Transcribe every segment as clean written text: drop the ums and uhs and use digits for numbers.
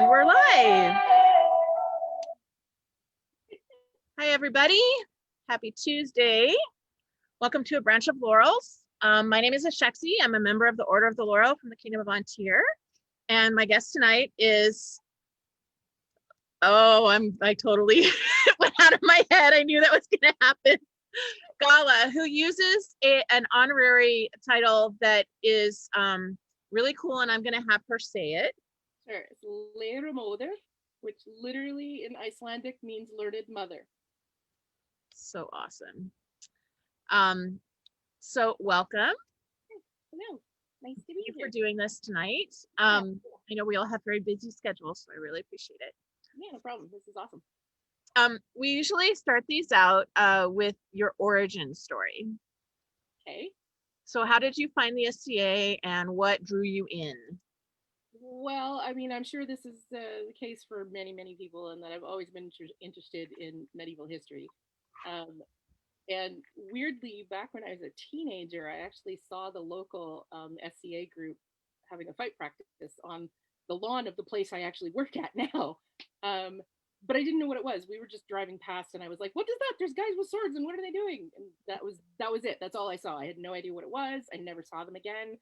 we're live. Hi, everybody. Happy Tuesday. Welcome to a branch of Laurels. My name is Ashexi. I'm a member of the Order of the Laurel from the Kingdom of Ontario. And my guest tonight is, I totally went out of my head. I knew that was going to happen. Gala, who uses an honorary title that is really cool, and I'm going to have her say it. Sure, it's Laurels, which literally in Icelandic means learned mother. So awesome. So welcome. Hello, nice to be Thank you here. for doing this tonight. I know we all have very busy schedules, so I really appreciate it. Yeah, no problem. This is awesome. We usually start these out with your origin story. Okay. So how did you find the SCA and what drew you in? Well, I mean, I'm sure this is the case for many, many people, and that I've always been interested in medieval history. And weirdly, back when I was a teenager, I actually saw the local SCA group having a fight practice on the lawn of the place I actually work at now. But I didn't know what it was. We were just driving past, and I was like, "What is that? There's guys with swords, and what are they doing?" And that was it. That's all I saw. I had no idea what it was. I never saw them again.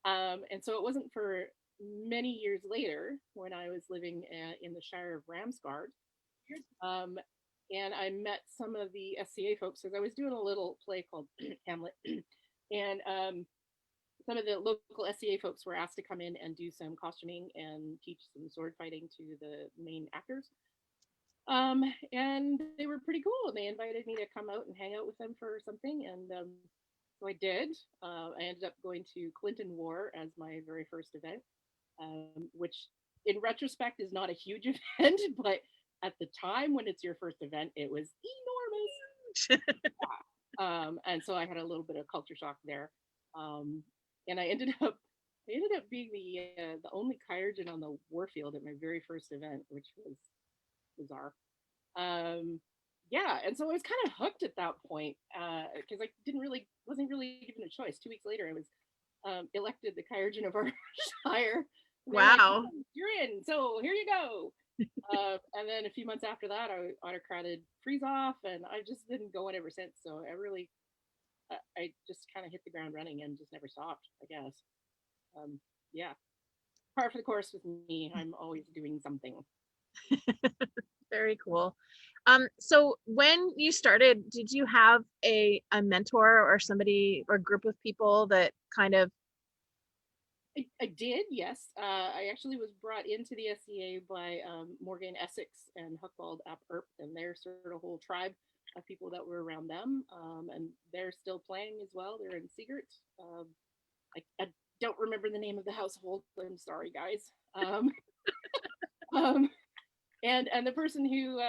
And so it wasn't for many years later when I was living in the Shire of Ramsgard. Um, and I met some of the SCA folks because I was doing a little play called Hamlet. And some of the local SCA folks were asked to come in and do some costuming and teach some sword fighting to the main actors. And they were pretty cool. They invited me to come out and hang out with them for something. And so I did. I ended up going to Clinton War as my very first event, which in retrospect is not a huge event, but at the time when it's your first event, it was enormous. And so I had a little bit of culture shock there. And I ended up being the only Kairjin on the warfield at my very first event, which was bizarre. Yeah, and so I was kind of hooked at that point because I wasn't really given a choice. 2 weeks later, I was elected the Kairjin of our shire. Wow. Like, oh, you're in, so here you go. And then a few months after that, I autocrated freeze off, and I've just been going ever since. So I just kind of hit the ground running and just never stopped, I guess. Yeah, par for the course with me. I'm always doing something. Very cool. So when you started, did you have a mentor or somebody or group of people that kind of? I did, yes. I actually was brought into the SCA by Morgan Essex and Huckbald ap Earp and their sort of whole tribe of people that were around them. And they're still playing as well. They're in Secret. I don't remember the name of the household. I'm sorry, guys. Um, and the person who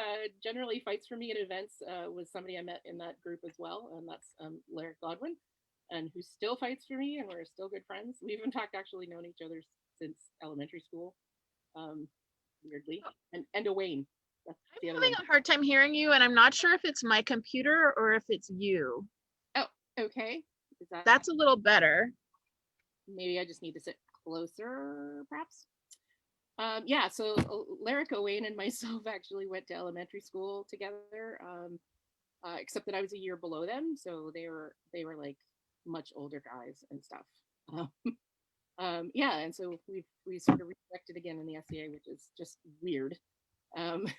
generally fights for me at events was somebody I met in that group as well, and that's Larry Godwin, and who still fights for me, and we're still good friends. We've in fact actually known each other since elementary school, weirdly, and Wayne. That's the I'm other having one. a hard time hearing you, and I'm not sure if it's my computer or if it's you. Oh, okay. That's a little better. Maybe I just need to sit closer, perhaps. Yeah, so Lyrica Wayne and myself actually went to elementary school together, except that I was a year below them, so they were like much older guys and stuff. Yeah, and so we sort of reconnected again in the SCA, which is just weird, and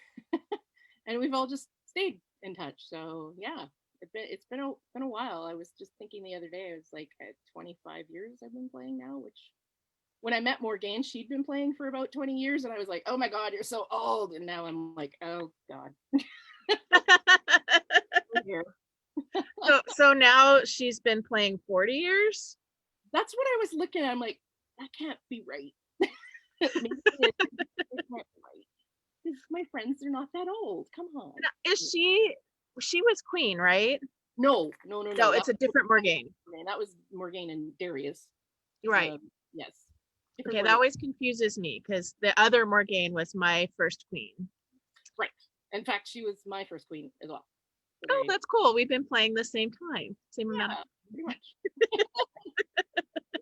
we've all just stayed in touch. So yeah, it's been a while. I was just thinking the other day, I was like, at 25 years I've been playing now, which when I met Morgane, she'd been playing for about 20 years, and I was like, oh my God, you're so old. And now I'm like, oh God. So now she's been playing 40 years? That's what I was looking at. I'm like, that can't be right. Maybe it can't be right. Because my friends are not that old. Come on. Is she was queen, right? No. No, it's a different Morgane. That was Morgane and Darius. Right. Yes. Okay, that always confuses me because the other Morgane was my first queen. Right. In fact, she was my first queen as well. Oh, that's cool. We've been playing the same time, same amount of time. Pretty much.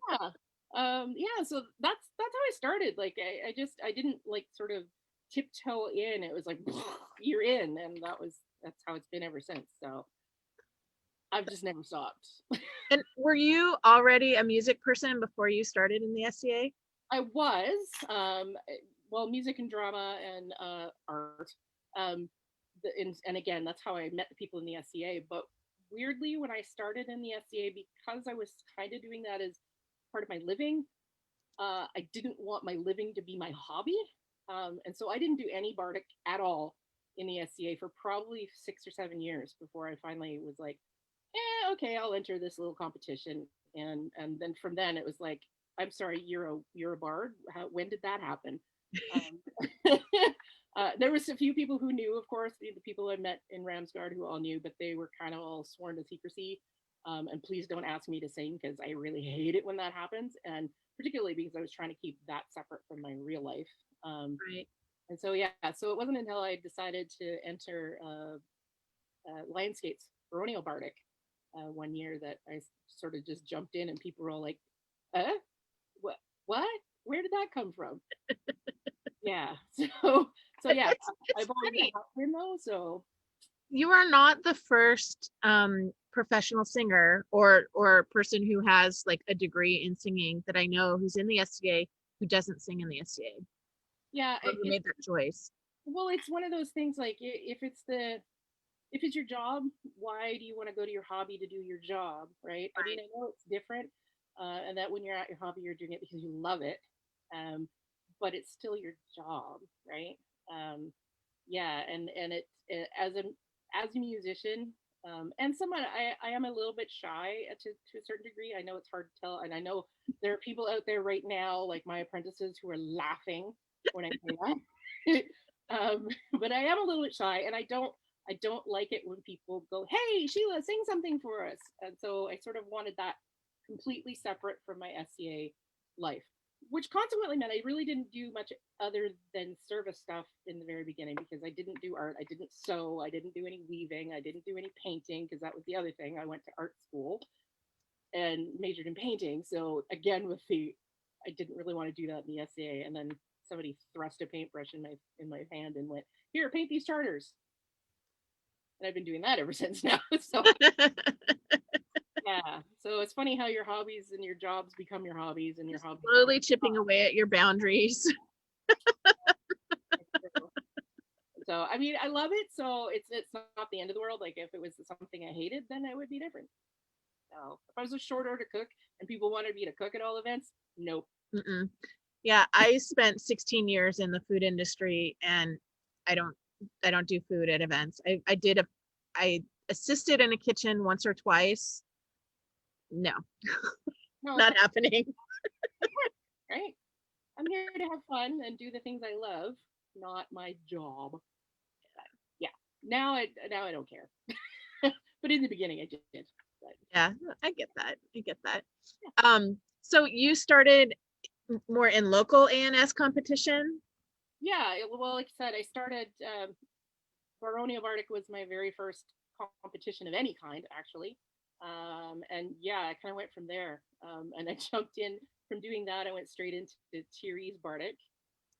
Yeah. Yeah, so that's how I started. Like I didn't like sort of tiptoe in, it was like you're in, and that's how it's been ever since. So I've just never stopped. And were you already a music person before you started in the SCA? I was, well, music and drama and art. Um, and again, that's how I met the people in the SCA. But weirdly, when I started in the SCA, because I was kind of doing that as part of my living, I didn't want my living to be my hobby. And so I didn't do any Bardic at all in the SCA for probably 6 or 7 years before I finally was like, okay, I'll enter this little competition. And then from then it was like, I'm sorry, you're a bard. When did that happen? Um, there was a few people who knew, of course, the people I met in Ramsgard who all knew, but they were kind of all sworn to secrecy. And please don't ask me to sing because I really hate it when that happens, and particularly because I was trying to keep that separate from my real life. Right. And so yeah, so it wasn't until I decided to enter Lionsgate's Baronial Bardic one year that I sort of just jumped in, and people were all like, "Uh, what? What? Where did that come from?" Yeah. So yeah, It's I've always funny. been though. So You are not the first professional singer or person who has like a degree in singing that I know who's in the SCA who doesn't sing in the SCA yeah, or who it made that choice. well, it's one of those things like if it's your job, why do you want to go to your hobby to do your job, right? I mean, Right. I know it's different, and that when you're at your hobby, you're doing it because you love it, um, but it's still your job, right? Um, yeah, and as a musician, and someone I am a little bit shy to a certain degree. I know it's hard to tell, and I know there are people out there right now, like my apprentices, who are laughing when I say that. But I am a little bit shy, and I don't like it when people go, "Hey, Sheila, sing something for us." And so I sort of wanted that completely separate from my SCA life, which consequently meant I really didn't do much other than service stuff in the very beginning because I didn't do art. I didn't sew. I didn't do any weaving. I didn't do any painting because that was the other thing. I went to art school and majored in painting. So again, I didn't really want to do that in the SCA. And then somebody thrust a paintbrush in my hand and went, "Here, paint these charters." And I've been doing that ever since now. So yeah. So it's funny how your hobbies and your jobs become your hobbies and your Just hobbies become slowly chipping away at your boundaries. your jobs. So I mean, I love it. So it's not the end of the world. Like if it was something I hated, then it would be different. So if I was a short order cook and people wanted me to cook at all events, nope. Mm-mm. Yeah, I spent 16 years in the food industry and I don't I don't do food at events. I assisted in a kitchen once or twice. No, No, not happening. right. I'm here to have fun and do the things I love, not my job. Yeah. Now I don't care. But in the beginning I did. But Yeah, I get that. I get that. So you started more in local ANS competition? yeah, well, like I said, I started Baronia Bardic was my very first competition of any kind, actually. And yeah, I kind of went from there. And I jumped in from doing that. I went straight into Tyrese Bardic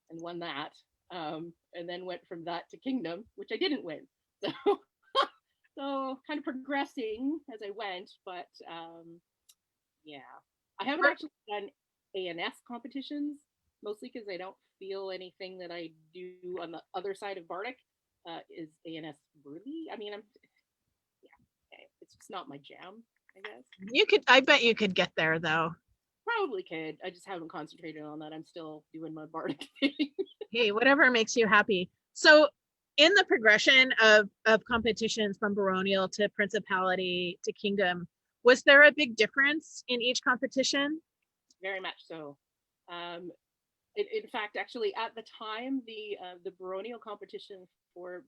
and won that. And then went from that to Kingdom, which I didn't win. So, so kind of progressing as I went. But yeah, I haven't actually done ANS competitions, mostly because I don't feel anything that I do on the other side of Bardic is ANS worthy. I mean, yeah, it's just not my jam, I guess. I bet you could get there though. Probably could. I just haven't concentrated on that. I'm still doing my Bardic thing. Hey, whatever makes you happy. So in the progression of competitions from baronial to principality to kingdom, was there a big difference in each competition? Very much so. Um, in fact, actually, at the time, the baronial competition for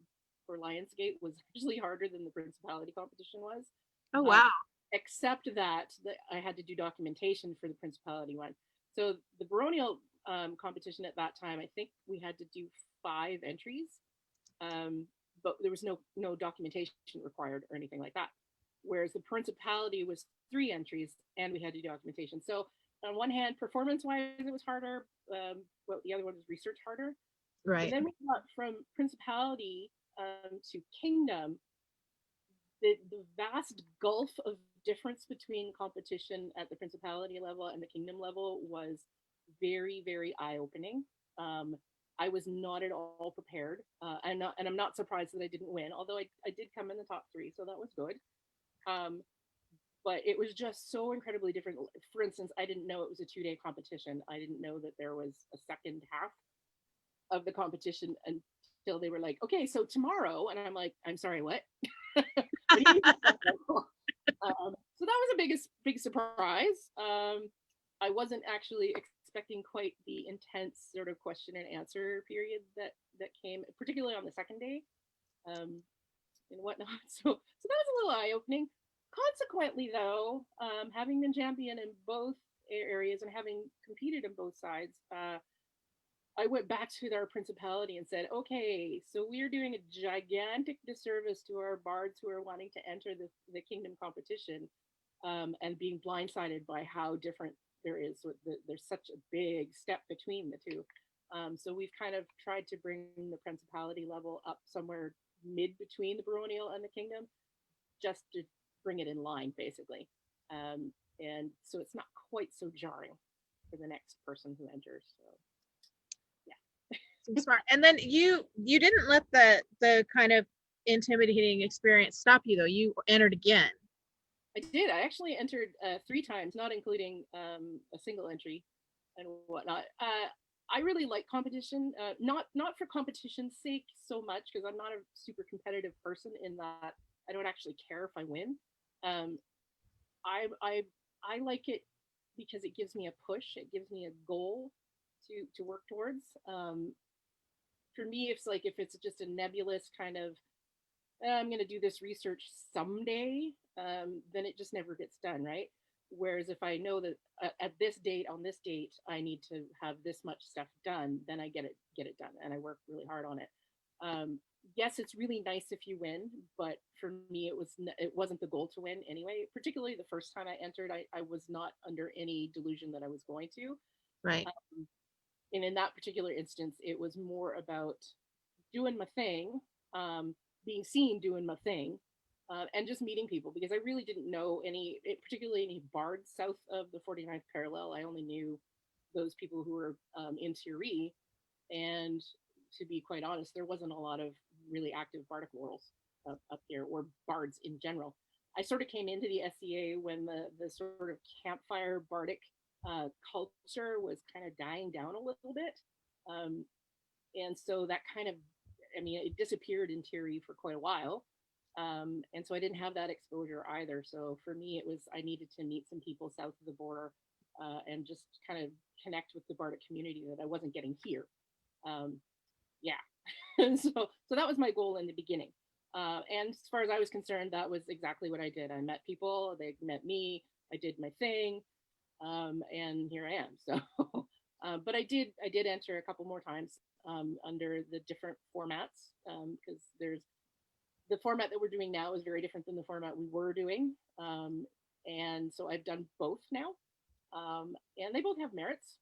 Lionsgate was actually harder than the principality competition was. Oh Um, wow. except that I had to do documentation for the principality one. So the baronial competition at that time, I think we had to do 5 entries, um, but there was no documentation required or anything like that. Whereas the principality was 3 entries, and we had to do documentation. So on one hand, performance wise, it was harder. Well, the other one was research harder. And Right. then we got from principality to kingdom, the vast gulf of difference between competition at the principality level and the kingdom level was very, very eye opening. Um, I was not at all prepared, and I'm not surprised that I didn't win. Although I did come in the top three, so that was good. Um, but it was just so incredibly different. For instance, I didn't know it was a 2 day competition. I didn't know that there was a second half of the competition until they were like, okay, so tomorrow. And I'm like, I'm sorry, what? What do you mean? So that was a big surprise. I wasn't actually expecting quite the intense sort of question and answer period that came, particularly on the second day, um, and whatnot. So that was a little eye opening. Consequently, though, having been champion in both areas and having competed in both sides, I went back to our principality and said, okay, so we're doing a gigantic disservice to our bards who are wanting to enter the kingdom competition, and being blindsided by how different there is. So there's such a big step between the two. So we've kind of tried to bring the principality level up somewhere mid between the baronial and the kingdom, just to bring it in line, basically. And so it's not quite so jarring for the next person who enters. So Seems smart. And then you didn't let the kind of intimidating experience stop you though. You entered again. I did. I actually entered 3 times, not including a single entry and whatnot. I really like competition, not for competition's sake so much, because I'm not a super competitive person in that I don't actually care if I win. Um, I like it because it gives me a push. It gives me a goal to work towards. For me, it's like if it's just a nebulous kind of I'm going to do this research someday, then it just never gets done, right? Whereas if I know that at this date, on this date, I need to have this much stuff done, then I get it done, and I work really hard on it. Yes, it's really nice if you win, but for me, it wasn't the goal to win anyway. Particularly the first time I entered, I was not under any delusion that I was going to. Right. Um, and in that particular instance, it was more about doing my thing, being seen doing my thing, and just meeting people, because I really didn't know particularly any bards south of the 49th parallel. I only knew those people who were in Theory, and to be quite honest, there wasn't a lot of really active bardic laurels up here, or bards in general. I sort of came into the SCA when the sort of campfire bardic culture was kind of dying down a little bit. Um, and so that kind of, I mean, it disappeared in theory for quite a while. And so I didn't have that exposure either. So for me, it was, I needed to meet some people south of the border, and just kind of connect with the bardic community that I wasn't getting here. um, yeah. So that was my goal in the beginning. And as far as I was concerned, that was exactly what I did. I met people, they met me, I did my thing, and here I am. So, but I did enter a couple more times, under the different formats, because there's the format that we're doing now is very different than the format we were doing, and so I've done both now, and they both have merits.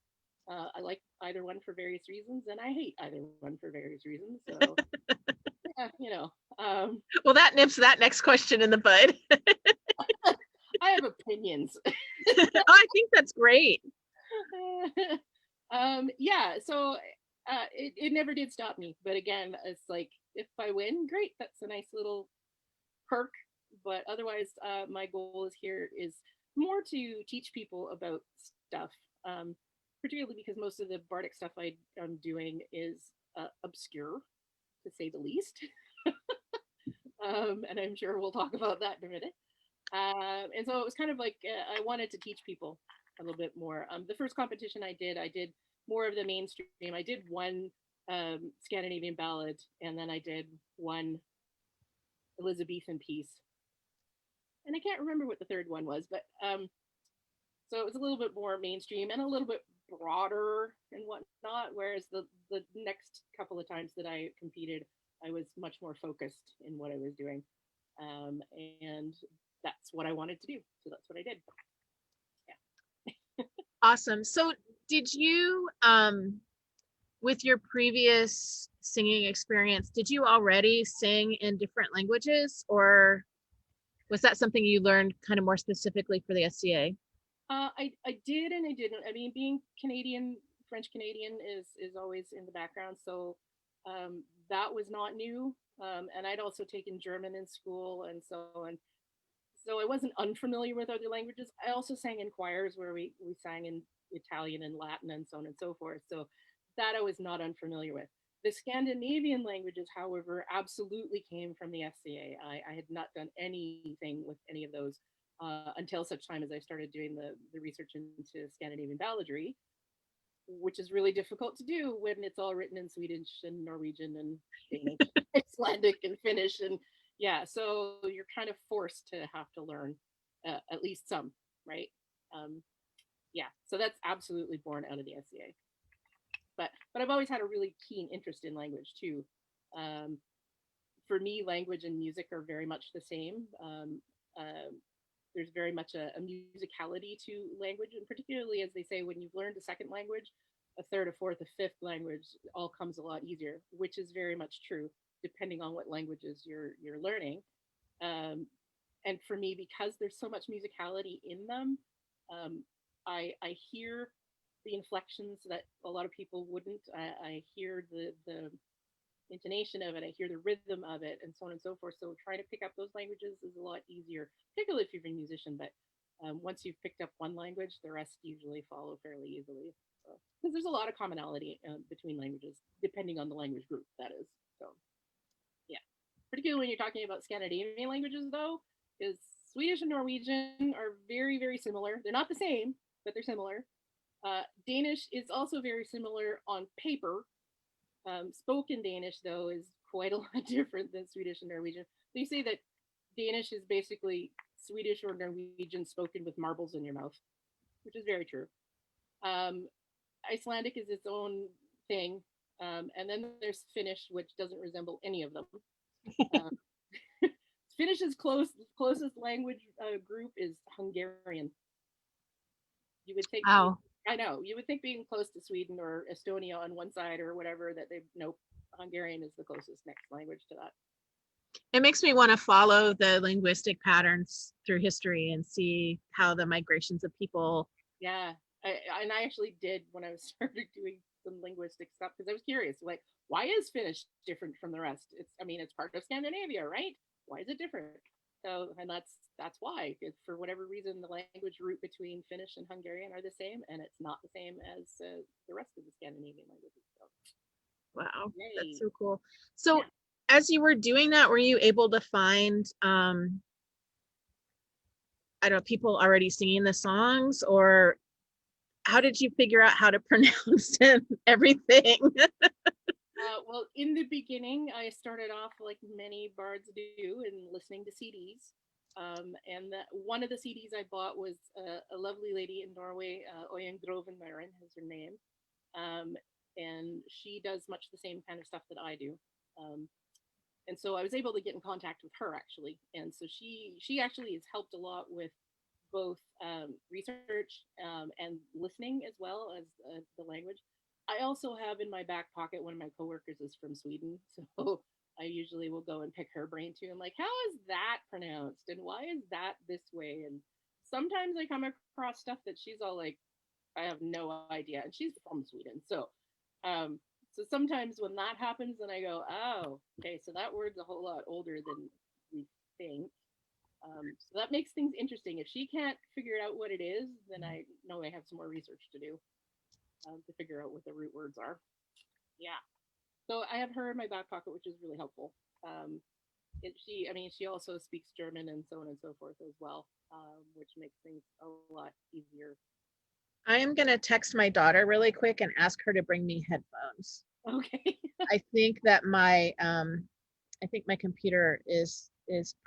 I like either one for various reasons, and I hate either one for various reasons. So, yeah, Well, that nips that next question in the bud. I have opinions. I think that's great. Yeah, so it never did stop me. But again, it's like if I win, great. That's a nice little perk. But otherwise, my goal is here is more to teach people about stuff, particularly because most of the bardic stuff I'm doing is obscure, to say the least. And I'm sure we'll talk about that in a minute. And so it was kind of like I wanted to teach people a little bit more. The first competition I did more of the mainstream. I did one Scandinavian ballad, and then I did one Elizabethan piece, and I can't remember what the third one was, but so it was a little bit more mainstream and a little bit broader and whatnot. Whereas the next couple of times that I competed, I was much more focused in what I was doing, and that's what I wanted to do. So that's what I did. Yeah. Awesome. So did you with your previous singing experience, did you already sing in different languages, or was that something you learned kind of more specifically for the SCA? I did and I didn't. I mean, being Canadian, French Canadian is always in the background, so that was not new. And I'd also taken German in school and so on. So I wasn't unfamiliar with other languages. I also sang in choirs where we sang in Italian and Latin and so on and so forth. So that I was not unfamiliar with. The Scandinavian languages, however, absolutely came from the FCA. I had not done anything with any of those until such time as I started doing the research into Scandinavian balladry, which is really difficult to do when it's all written in Swedish and Norwegian and Danish, Icelandic and Finnish. And yeah, so you're kind of forced to have to learn at least some, right? Um, yeah, so that's absolutely born out of the SCA. But I've always had a really keen interest in language too. Um, for me, language and music are very much the same. Uh, there's very much a musicality to language, and particularly as they say, when you've learned a second language, a third, a fourth, a fifth language all comes a lot easier, which is very much true, depending on what languages you're learning. Um, and for me, because there's so much musicality in them, um, I hear the inflections that a lot of people wouldn't. I hear the intonation of it, I hear the rhythm of it, and so on and so forth. So trying to pick up those languages is a lot easier, particularly if you're a musician. But once you've picked up one language, the rest usually follow fairly easily. Because there's a lot of commonality between languages, depending on the language group, that is. So, yeah. Particularly when you're talking about Scandinavian languages, though, is Swedish and Norwegian are very, very similar. They're not the same, but they're similar. Danish is also very similar on paper. Spoken Danish, though, is quite a lot different than Swedish and Norwegian. They say that Danish is basically Swedish or Norwegian spoken with marbles in your mouth, which is very true. Um, Icelandic is its own thing. And then there's Finnish, which doesn't resemble any of them. Um, Finish's closest language group is Hungarian. You would think, Wow. I know, you would think being close to Sweden or Estonia on one side or whatever, that they, nope, Hungarian is the closest next language to that. It makes me want to follow the linguistic patterns through history and see how the migrations of people. Yeah. And I actually did when I was started doing some linguistic stuff because I was curious, like, why is Finnish different from the rest? I mean, it's part of Scandinavia, right? Why is it different? So, and that's why. For whatever reason, the language root between Finnish and Hungarian are the same, and it's not the same as the rest of the Scandinavian languages. So, Wow, that's yay! so cool. So, Yeah. as you were doing that, were you able to find, I don't know, people already singing the songs, or how did you figure out how to pronounce everything? Well, in the beginning, I started off like many bards do in listening to CDs. And one of the CDs I bought was a lovely lady in Norway, Oyen Grovenmaren is her name. Um, and she does much the same kind of stuff that I do. Um, and so I was able to get in contact with her actually. And so she actually has helped a lot with both research and listening as well as the language. I also have in my back pocket one of my coworkers is from Sweden, so I usually will go and pick her brain too. I'm like, how is that pronounced, and why is that this way? And sometimes I come across stuff that she's all like, I have no idea, and she's from Sweden, um, so sometimes when that happens, then I go, oh, okay, so that word's a whole lot older than we think. So that makes things interesting. If she can't figure out what it is, then I know I have some more research to do to figure out what the root words are. Yeah. So I have her in my back pocket, which is really helpful. I mean, she also speaks German and so on and so forth as well, which makes things a lot easier. I am going to text my daughter really quick and ask her to bring me headphones. Okay. I think that I think my computer is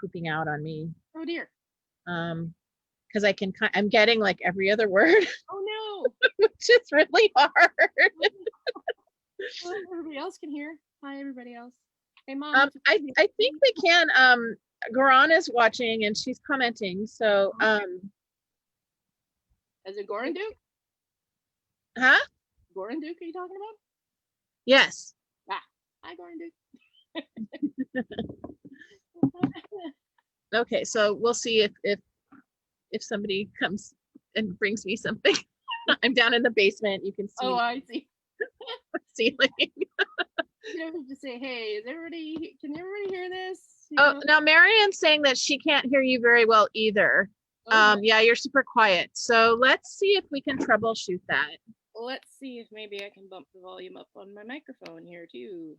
pooping out on me. Oh dear. Because I'm getting like every other word, Oh no. which is really hard. Well, everybody else can hear. Hi, everybody else. Hey, Mom. I think we can. Garan is watching and she's commenting. So, Is it Goranduk? huh? Goranduk, are you talking about? Yes. Ah, hi, Gordon. Okay, so we'll see if somebody comes and brings me something. I'm down in the basement. You can Oh, see I see. the ceiling. You know, just say, hey, can everybody hear this? You Oh, know? now Marion's saying that she can't hear you very well either. Oh, no. Yeah, you're super quiet. So let's see if we can troubleshoot that. Let's see if maybe I can bump the volume up on my microphone here too.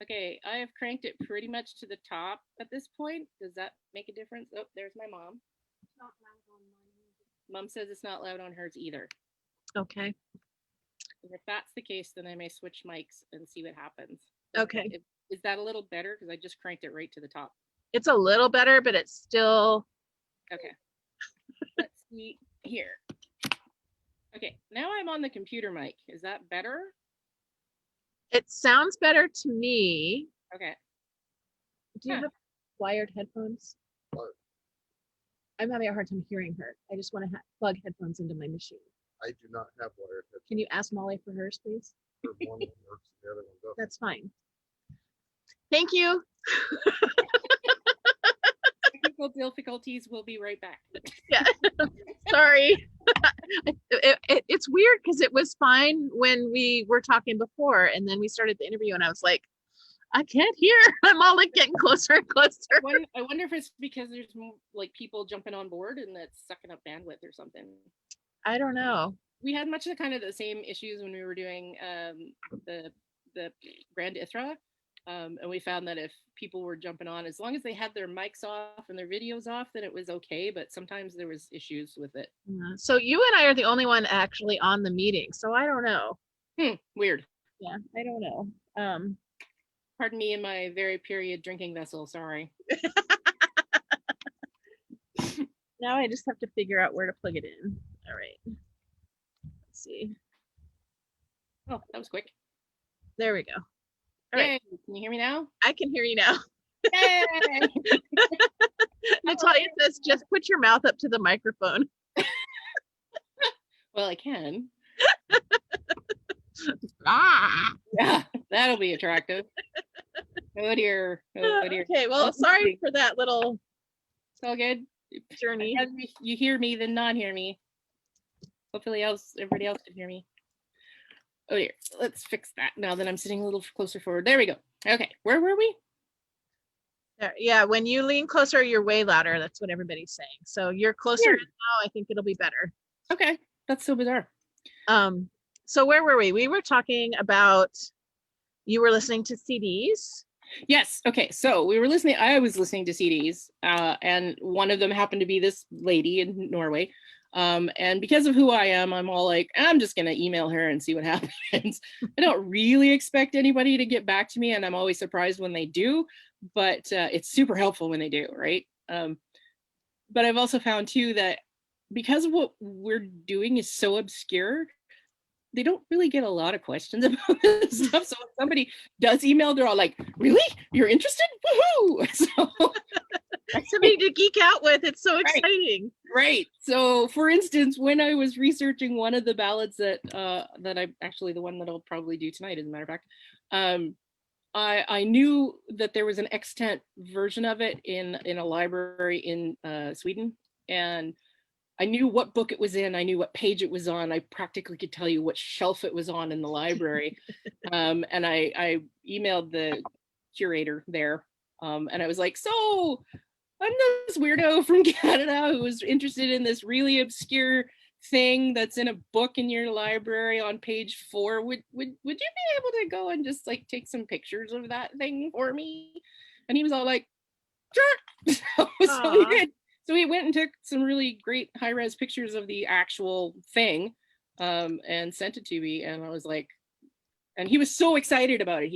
Okay, I have cranked it pretty much to the top at this point. Does that make a difference? Oh, there's my mom. It's not loud on mine. Mom says it's not loud on hers either. Okay. If that's the case, then I may switch mics and see what happens. Okay. Is that a little better? Because I just cranked it right to the top. It's a little better, but it's still. Okay. Let's see here. Okay, now I'm on the computer mic. Is that better? It sounds better to me. Okay. Do you have wired headphones? I'm having a hard time hearing her. I just want to plug headphones into my machine. I do not have wired headphones. Can you ask Molly for hers, please? One works, the other one doesn't. That's fine. Thank you. Technical difficulties. We'll be right back. Yeah. Sorry. It's weird because it was fine when we were talking before, and then we started the interview, and I was like, I can't hear. I'm all like getting closer and closer. I wonder if it's because there's like people jumping on board and that's sucking up bandwidth or something. I don't know. We had much of the same issues when we were doing the Grand Ithra. And we found that if people were jumping on, as long as they had their mics off and their videos off, then it was okay. But sometimes there was issues with it. So you and I are the only one actually on the meeting. So I don't know. Weird. Yeah, I don't know. Pardon me in my very period drinking vessel. Sorry. Now I just have to figure out where to plug it in. All right. Let's see. Oh, that was quick. There we go. All right. Can you hear me now? I can hear you now. Yay! Natalia says, just put your mouth up to the microphone. Well, I can. Yeah, that'll be attractive. Oh dear. Oh dear. Okay, well, sorry for that little. It's all good. Journey. You hear me, then not hear me. Hopefully everybody else can hear me. Oh dear. Let's fix that now that I'm sitting a little closer forward. There we go. Okay, where were we? Yeah, when you lean closer, you're way louder. That's what everybody's saying. So you're closer now. I think it'll be better. Okay, that's so bizarre. So where were we? We were talking about you were listening to CDs. Yes. Okay. So we were listening. I was listening to CDs, and one of them happened to be this lady in Norway. And because of who I am, I'm all like, I'm just going to email her and see what happens. I don't really expect anybody to get back to me, and I'm always surprised when they do, but it's super helpful when they do, right? But I've also found too that because of what we're doing is so obscure, they don't really get a lot of questions about this stuff. So if somebody does email, they're all like, really? You're interested? Woohoo! So something to geek out with. It's so exciting. Right. So for instance, when I was researching one of the ballads that I actually, the one that I'll probably do tonight, as a matter of fact, I knew that there was an extant version of it in a library in Sweden, and I knew what book it was in. I knew what page it was on. I practically could tell you what shelf it was on in the library. And I emailed the curator there, and I was like, so I'm this weirdo from Canada who was interested in this really obscure thing that's in a book in your library on page 4. Would you be able to go and just like take some pictures of that thing for me? And he was all like, sure. So he did. So he went and took some really great high-res pictures of the actual thing, and sent it to me. And I was like, and he was so excited about it.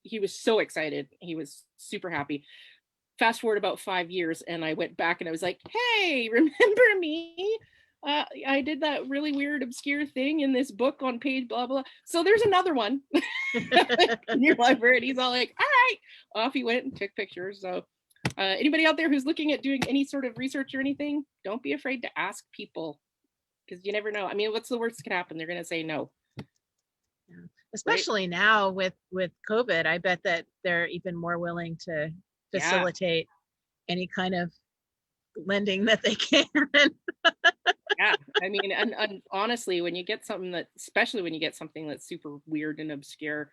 He was so excited. He was super happy. Fast forward about 5 years, and I went back and I was like, hey, remember me? I did that really weird, obscure thing in this book on page blah, blah. So there's another one in your library. And he's all like, all right. Off he went and took pictures. So anybody out there who's looking at doing any sort of research or anything, don't be afraid to ask people, because you never know. I mean, what's the worst that could happen? They're going to say no. especially now with COVID. I bet that they're even more willing to Yeah. facilitate any kind of lending that they can. Yeah. I mean, and honestly, when you get something that, especially when you get something that's super weird and obscure,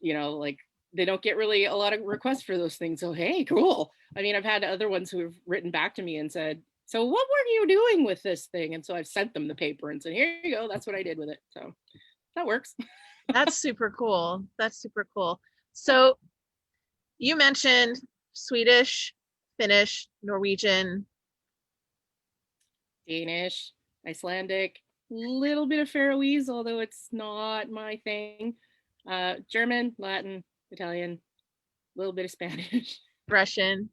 like they don't get really a lot of requests for those things. So, hey, cool. I mean, I've had other ones who have written back to me and said, so what were you doing with this thing? And so I've sent them the paper and said, here you go. That's what I did with it. So that works. That's super cool. That's super cool. So you mentioned Swedish, Finnish, Norwegian. Danish, Icelandic, little bit of Faroese, although it's not my thing. German, Latin, Italian, a little bit of Spanish, Russian.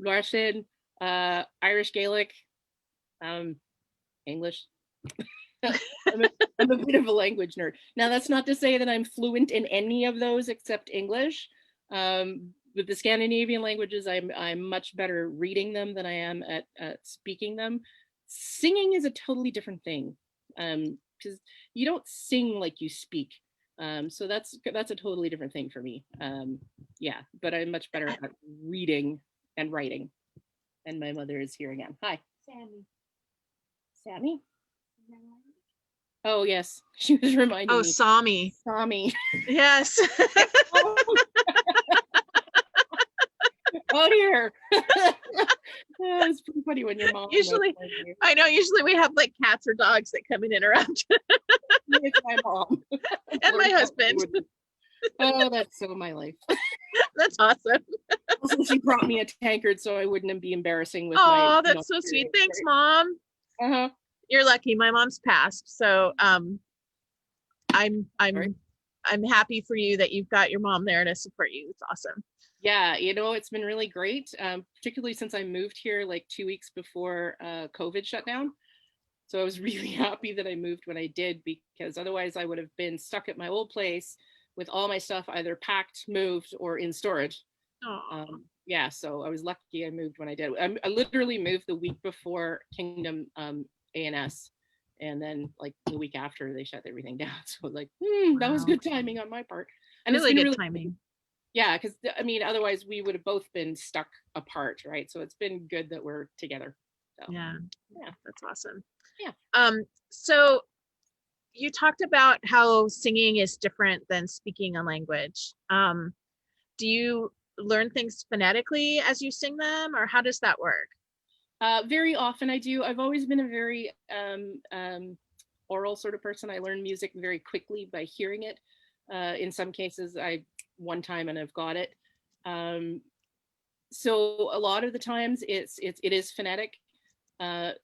Irish Gaelic, English. I'm a bit of a language nerd. Now, that's not to say that I'm fluent in any of those except English. With the Scandinavian languages, I'm much better reading them than I am at speaking them. Singing is a totally different thing, because you don't sing like you speak. So that's a totally different thing for me. Yeah, but I'm much better at reading and writing. And my mother is here again. Hi, Sammy. Sammy. Oh yes, she was reminding Oh, me. Sami. Sami. Yes. Oh, here. It's pretty funny when your mom. Usually, I know. Usually, we have like cats or dogs that come and interrupt. It's my mom And my husband. Oh, that's so my life. That's awesome. Also, she brought me a tankard so I wouldn't be embarrassing with Oh, that's so sweet. Thanks, Mom. Uh-huh. You're lucky. My mom's passed, so I'm happy for you that you've got your mom there to support you. It's awesome. Yeah, it's been really great, particularly since I moved here like 2 weeks before COVID shut down. So I was really happy that I moved when I did, because otherwise I would have been stuck at my old place with all my stuff either packed, moved, or in storage. Yeah, so I was lucky I moved when I did. I literally moved the week before Kingdom A&S, and then like the week after they shut everything down. So like, that was good timing on my part. And really good timing. Yeah, because I mean, otherwise we would have both been stuck apart, right? So it's been good that we're together. So, yeah, yeah, that's awesome. Yeah. So you talked about how singing is different than speaking a language. Do you learn things phonetically as you sing them, or how does that work? Very often I do. I've always been a very oral sort of person. I learn music very quickly by hearing it. In some cases, one time and I've got it. So a lot of the times it is phonetic. At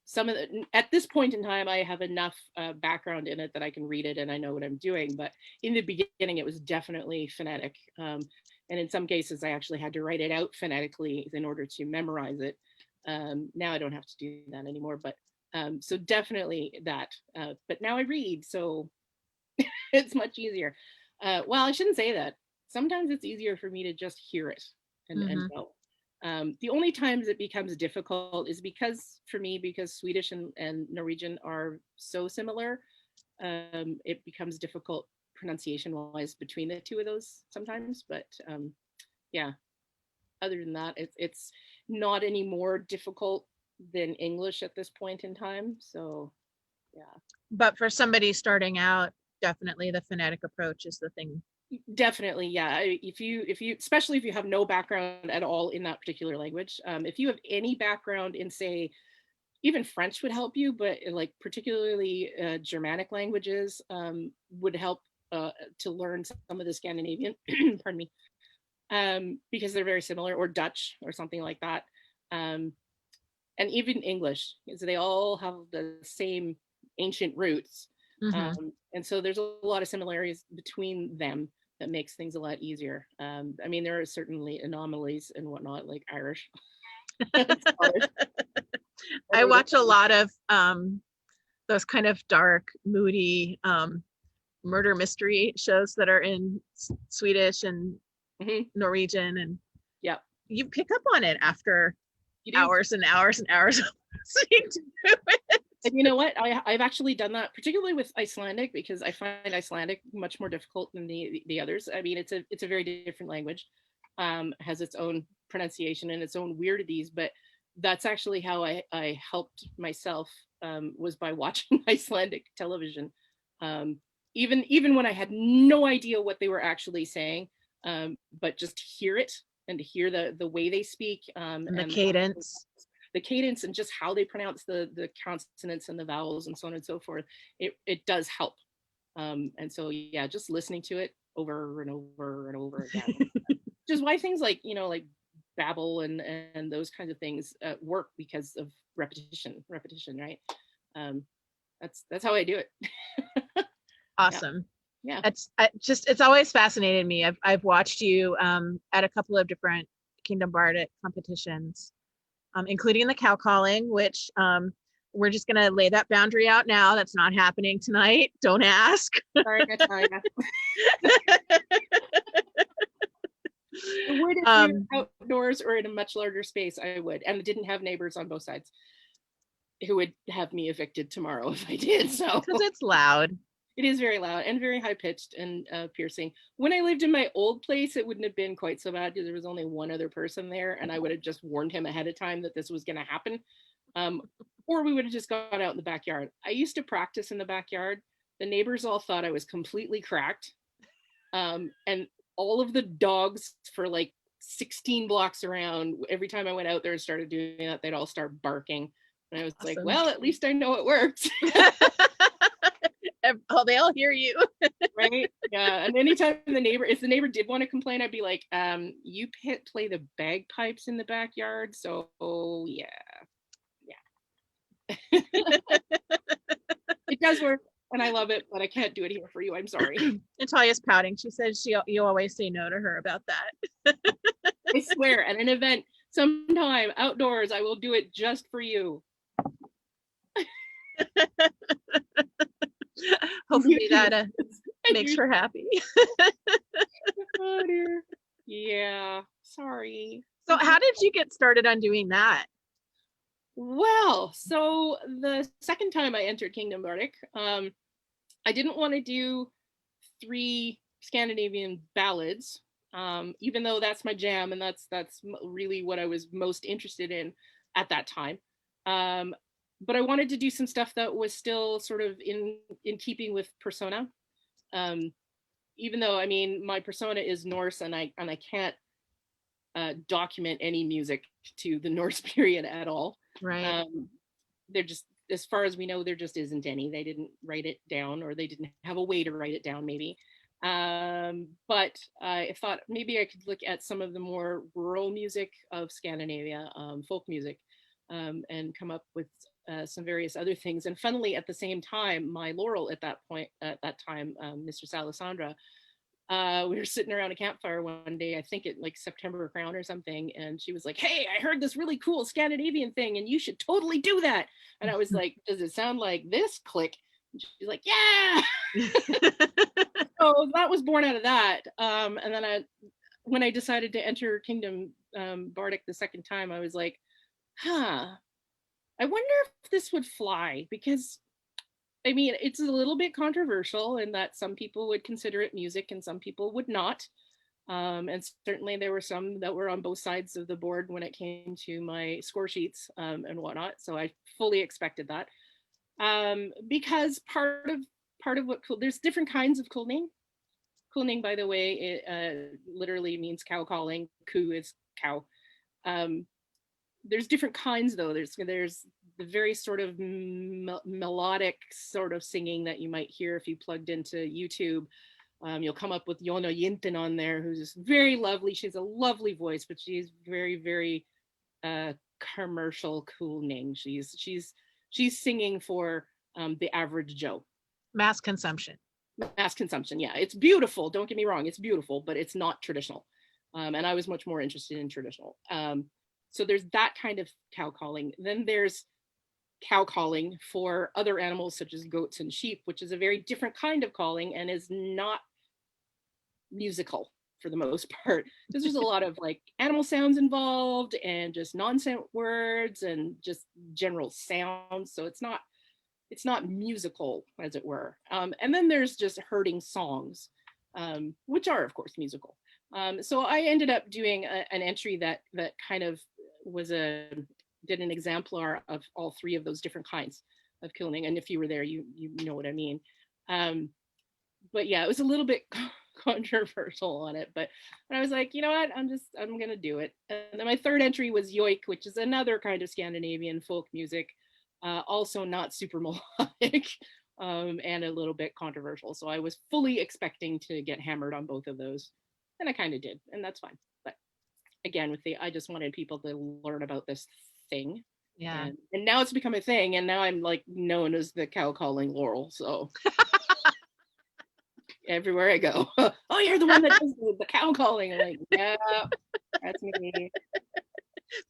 this point in time, I have enough background in it that I can read it and I know what I'm doing. But in the beginning, it was definitely phonetic. And in some cases, I actually had to write it out phonetically in order to memorize it. Now I don't have to do that anymore. But so definitely that. But now I read, so it's much easier. Well, I shouldn't say that. Sometimes it's easier for me to just hear it and go. The only times it becomes difficult is because Swedish and Norwegian are so similar, it becomes difficult pronunciation wise between the two of those sometimes. But yeah, other than that, it's not any more difficult than English at this point in time. So yeah. But for somebody starting out, definitely the phonetic approach is the thing. Definitely, yeah. If you especially if you have no background at all in that particular language, if you have any background in, say, even French would help you, but like particularly Germanic languages would help to learn some of the Scandinavian, pardon me, because they're very similar, or Dutch or something like that, and even English, because they all have the same ancient roots. And so there's a lot of similarities between them that makes things a lot easier. I mean, there are certainly anomalies and whatnot, like Irish. I watch a lot of those kind of dark, moody murder mystery shows that are in Swedish and Norwegian, and yeah, you pick up on it after hours and hours and hours of listening to it. And you know what? I've actually done that, particularly with Icelandic, because I find Icelandic much more difficult than the others. I mean, it's a very different language, has its own pronunciation and its own weirdities. But that's actually how I helped myself, was by watching Icelandic television, even when I had no idea what they were actually saying, but just hear it and to hear the way they speak, And the cadence. the cadence and just how they pronounce the consonants and the vowels and so on and so forth, it does help. And so yeah, just listening to it over and over and over again, which is why things like, like Babel and those kinds of things work, because of repetition, right? That's how I do it. Awesome. Yeah. It's always fascinated me. I've watched you at a couple of different Kingdom Bardic competitions, including the cow calling, which we're just going to lay that boundary out now. That's not happening tonight. Don't ask. Sorry, Natalia. Would if we were outdoors or in a much larger space, I would, and didn't have neighbors on both sides who would have me evicted tomorrow if I did. So because it's loud. It is very loud and very high pitched and piercing. When I lived in my old place, it wouldn't have been quite so bad because there was only one other person there, and I would have just warned him ahead of time that this was going to happen. Or we would have just gone out in the backyard. I used to practice in the backyard. The neighbors all thought I was completely cracked. And all of the dogs for like 16 blocks around, every time I went out there and started doing that, they'd all start barking. And I was Awesome. like, well, at least I know it works. Oh, they all hear you. Right? Yeah. And anytime if the neighbor did want to complain, I'd be like, you play the bagpipes in the backyard. So yeah. It does work and I love it, but I can't do it here for you. I'm sorry. Natalia's pouting. She says you always say no to her about that. I swear, at an event sometime outdoors, I will do it just for you. Hopefully that makes her happy. Oh dear. Yeah, sorry. So how did you get started on doing that? Well, so the second time I entered Kingdom Bardic, I didn't want to do 3 Scandinavian ballads, even though that's my jam and that's really what I was most interested in at that time. But I wanted to do some stuff that was still sort of in keeping with persona. Even though, I mean, my persona is Norse and I can't document any music to the Norse period at all. Right. They're just, as far as we know, there just isn't any. They didn't write it down, or they didn't have a way to write it down, maybe. But I thought maybe I could look at some of the more rural music of Scandinavia, folk music, and come up with some various other things. And funnily, at the same time, my Laurel at that time, Mistress Alessandra, we were sitting around a campfire one day, I think it like September Crown or something, and she was like, hey, I heard this really cool Scandinavian thing and you should totally do that. And I was like, does it sound like this? Click. And she's like, yeah. So that was born out of that. And then when I decided to enter Kingdom Bardic the second time, I was like, I wonder if this would fly, because I mean, it's a little bit controversial in that some people would consider it music and some people would not. And certainly there were some that were on both sides of the board when it came to my score sheets and whatnot. So I fully expected that. Because part of what there's different kinds of kulning. Kulning, by the way, it literally means cow calling. Ku is cow. There's different kinds though. There's the very sort of melodic sort of singing that you might hear if you plugged into YouTube. You'll come up with Jonna Yinten on there, who's very lovely. She has a lovely voice, but she's very, very commercial kulning. She's singing for the average Joe. Mass consumption. Mass consumption, yeah. It's beautiful. Don't get me wrong. It's beautiful, but it's not traditional. And I was much more interested in traditional. So there's that kind of cow calling. Then there's cow calling for other animals such as goats and sheep, which is a very different kind of calling and is not musical for the most part, because there's a lot of like animal sounds involved and just nonsense words and just general sounds. So it's not it's not musical, as it were. And then there's just herding songs, which are of course musical. So I ended up doing an entry that kind of was did an exemplar of all three of those different kinds of killing. And if you were there, you know what I mean. But yeah, it was a little bit controversial on it, but I was like, you know what, I'm gonna do it. And then my third entry was Yoik, which is another kind of Scandinavian folk music, also not super melodic, and a little bit controversial. So I was fully expecting to get hammered on both of those, and I kind of did, and that's fine. But again, I just wanted people to learn about this thing. Yeah. And now it's become a thing, and now I'm like known as the cow calling Laurel. So everywhere I go, oh, you're the one that does the cow calling. I'm like, yeah, that's me.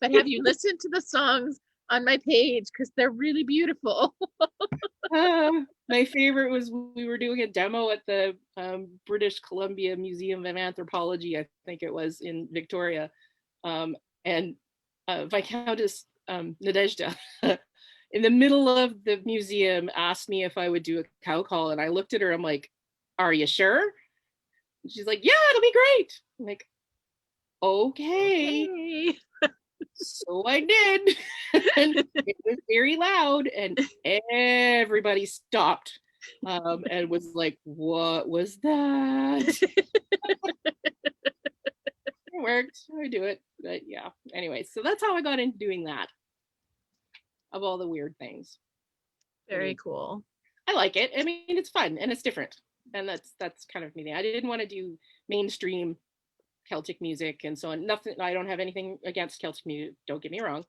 But have you listened to the songs on my page? Because they're really beautiful. My favorite was we were doing a demo at the British Columbia Museum of Anthropology, I think it was, in Victoria. And Viscountess Nadezhda, in the middle of the museum, asked me if I would do a cow call. And I looked at her, I'm like, are you sure? And she's like, yeah, it'll be great. I'm like, okay. So I did. And it was very loud, and everybody stopped and was like, what was that? It worked. I do it. But yeah. Anyway, so that's how I got into doing that. Of all the weird things. Very cool. I like it. I mean, it's fun and it's different. And that's kind of me. I didn't want to do mainstream Celtic music and so on. Nothing. I don't have anything against Celtic music. Don't get me wrong.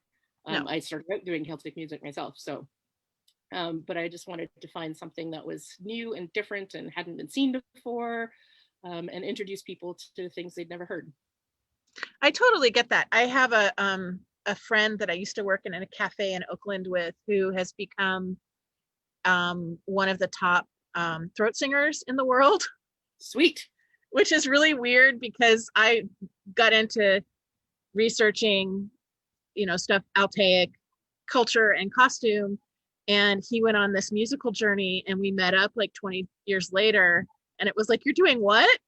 No. I started out doing Celtic music myself. So, but I just wanted to find something that was new and different and hadn't been seen before, and introduce people to things they'd never heard. I totally get that. I have a friend that I used to work in a cafe in Oakland with, who has become one of the top throat singers in the world. Sweet. Which is really weird because I got into researching, stuff, Altaic culture and costume. And he went on this musical journey, and we met up like 20 years later. And it was like, you're doing what?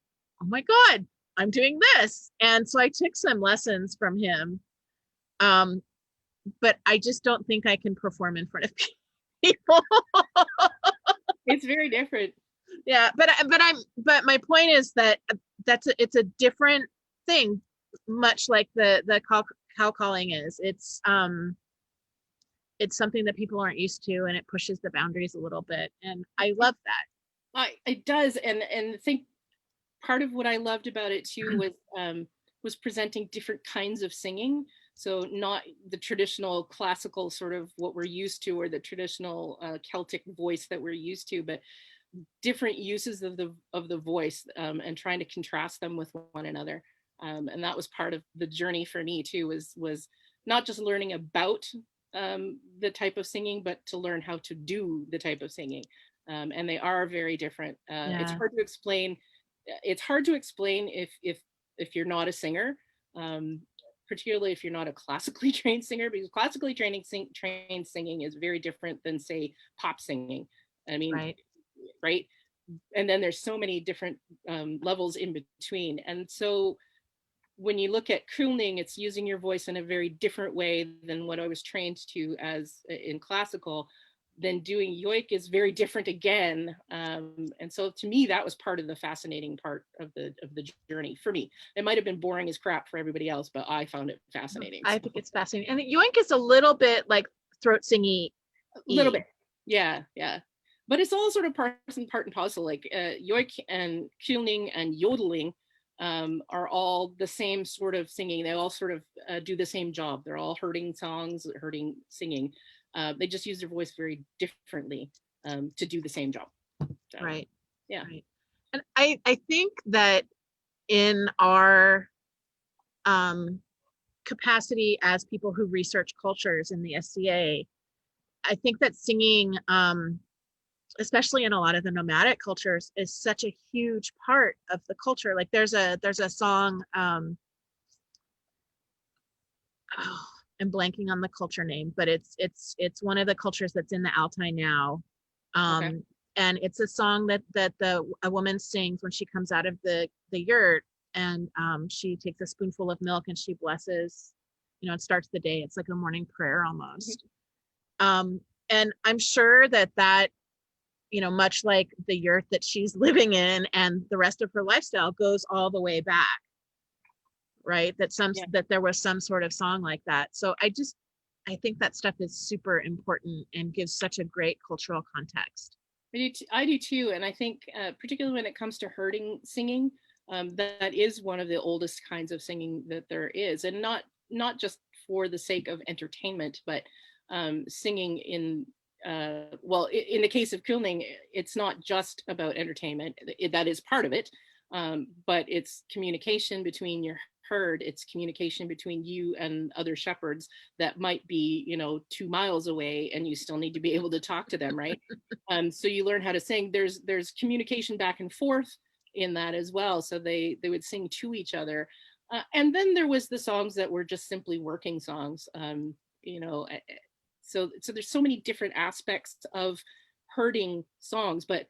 Oh my God, I'm doing this. And so I took some lessons from him. But I just don't think I can perform in front of people. It's very different. Yeah, but my point is that it's a different thing, much like the cow calling is. It's something that people aren't used to, and it pushes the boundaries a little bit, and I love that. It does, and I think part of what I loved about it too was presenting different kinds of singing. So not the traditional classical sort of what we're used to, or the traditional Celtic voice that we're used to, but different uses of the voice, and trying to contrast them with one another. And that was part of the journey for me too, was not just learning about the type of singing, but to learn how to do the type of singing. And they are very different. Yeah. It's hard to explain. It's hard to explain if you're not a singer, particularly if you're not a classically trained singer, because classically trained singing is very different than, say, pop singing. I mean, right? And then there's so many different levels in between. And so when you look at crooning, it's using your voice in a very different way than what I was trained to as in classical. Then doing yoik is very different again. And so to me, that was part of the fascinating part of the journey for me. It might have been boring as crap for everybody else, but I found it fascinating. I think it's fascinating. And yoink is a little bit like throat singy. A little bit. Yeah. But it's all sort of part and parcel. Like yoik and crooning and yodeling are all the same sort of singing. They all sort of do the same job. They're all herding songs, herding singing. They just use their voice very differently to do the same job. So, right. Yeah. Right. And I think that in our capacity as people who research cultures in the SCA, I think that singing, especially in a lot of the nomadic cultures, is such a huge part of the culture. Like there's a song, I'm blanking on the culture name, but it's one of the cultures that's in the Altai now. Okay. And it's a song that a woman sings when she comes out of the yurt, and she takes a spoonful of milk and she blesses, and starts the day. It's like a morning prayer almost. Um, and I'm sure that much like the yurt that she's living in and the rest of her lifestyle goes all the way back, right? Yeah. That there was some sort of song like that. So I think that stuff is super important and gives such a great cultural context. I do too, and I think particularly when it comes to herding singing, that is one of the oldest kinds of singing that there is, and not just for the sake of entertainment, but singing in well, in the case of Kulning, it's not just about entertainment. That is part of it, but it's communication between your herd. It's communication between you and other shepherds that might be, 2 miles away, and you still need to be able to talk to them, right? So you learn how to sing. There's communication back and forth in that as well. So they would sing to each other, and then there was the songs that were just simply working songs. So there's so many different aspects of herding songs, but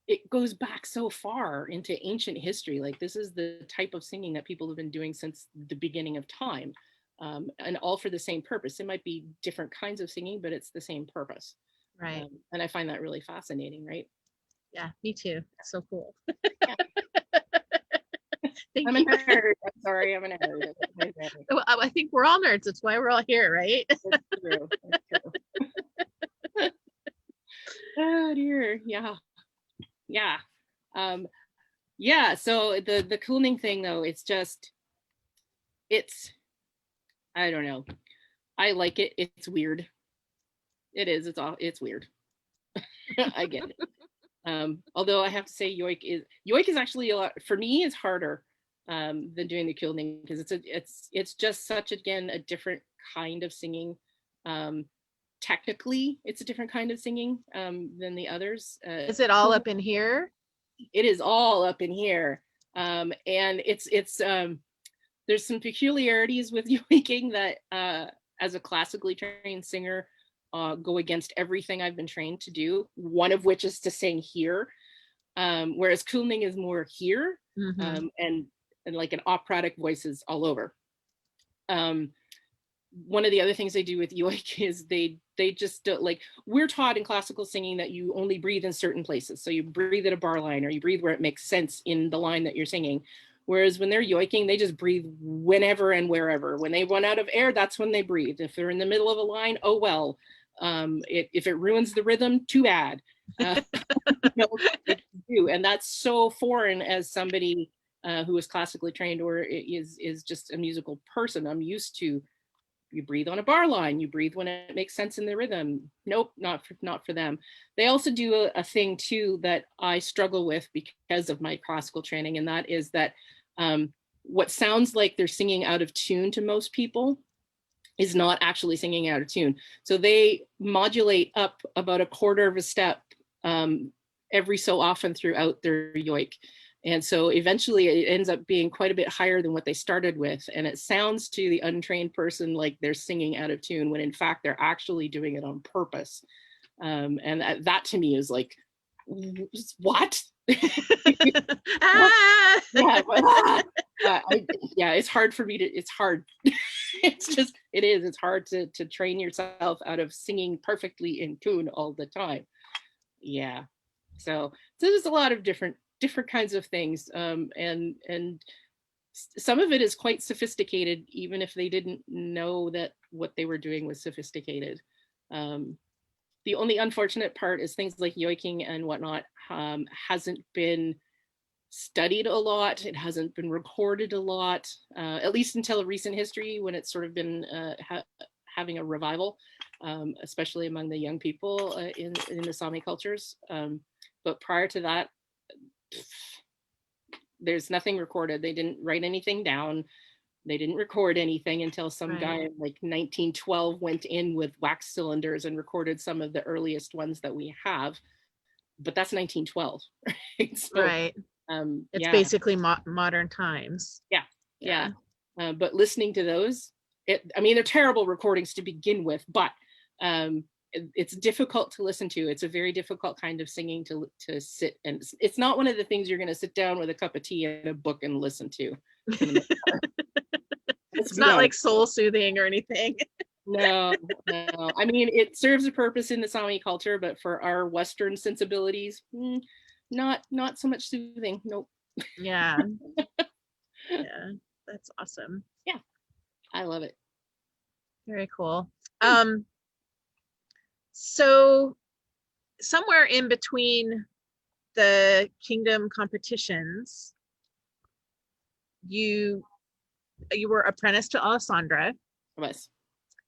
it goes back so far into ancient history. Like, this is the type of singing that people have been doing since the beginning of time, and all for the same purpose. It might be different kinds of singing, but it's the same purpose. Right. And I find that really fascinating, right? Yeah, me too. So cool. Yeah. Thank I'm you. a nerd. I'm sorry, I'm a nerd. Well, I think we're all nerds. That's why we're all here, right? It's true. It's true. Oh dear. Yeah. Yeah. Yeah. So the cooning thing though, it's I don't know. I like it. It's weird. It is. It's weird. I get it. Although I have to say, yoik is actually a lot for me. It's harder than doing the killing, because it's just such, again, a different kind of singing. Technically, it's a different kind of singing than the others. Is it all up in here? It is all up in here, and it's there's some peculiarities with yoiking that, as a classically trained singer, go against everything I've been trained to do. One of which is to sing here, whereas Kulning is more here, and like an operatic voices all over. One of the other things they do with yoik is they just like, we're taught in classical singing that you only breathe in certain places. So you breathe at a bar line, or you breathe where it makes sense in the line that you're singing. Whereas when they're yoiking, they just breathe whenever and wherever. When they run out of air, that's when they breathe. If they're in the middle of a line, oh well. If it ruins the rhythm, too bad. And that's so foreign as somebody who is classically trained or is just a musical person. I'm used to, you breathe on a bar line, you breathe when it makes sense in the rhythm. Nope, not for them. They also do a thing too that I struggle with because of my classical training, and that is that what sounds like they're singing out of tune to most people is not actually singing out of tune. So they modulate up about a quarter of a step every so often throughout their yoik. And so eventually it ends up being quite a bit higher than what they started with. And it sounds to the untrained person like they're singing out of tune, when in fact they're actually doing it on purpose. And that to me is like, what? Ah! Yeah, it's hard for me to, it's hard. It's hard to train yourself out of singing perfectly in tune all the time. Yeah. So there's a lot of different kinds of things, and some of it is quite sophisticated, even if they didn't know that what they were doing was sophisticated. The only unfortunate part is things like yoiking and whatnot hasn't been studied a lot. It hasn't been recorded a lot, at least until recent history, when it's sort of been having a revival, especially among the young people in the Sami cultures. But prior to that, there's nothing recorded. They didn't write anything down. They didn't record anything until some guy in like 1912 went in with wax cylinders and recorded some of the earliest ones that we have. But that's 1912, right? So, right. It's basically modern times. Yeah. But listening to those, they're terrible recordings to begin with, but it's difficult to listen to. It's a very difficult kind of singing to sit, and it's not one of the things you're going to sit down with a cup of tea and a book and listen to. It's not like soul soothing or anything. No. I mean, it serves a purpose in the Sami culture, but for our Western sensibilities, not so much soothing. Nope. Yeah. Yeah, that's awesome. Yeah, I love it. Very cool. So somewhere in between the kingdom competitions, you were apprenticed to Alessandra. Yes.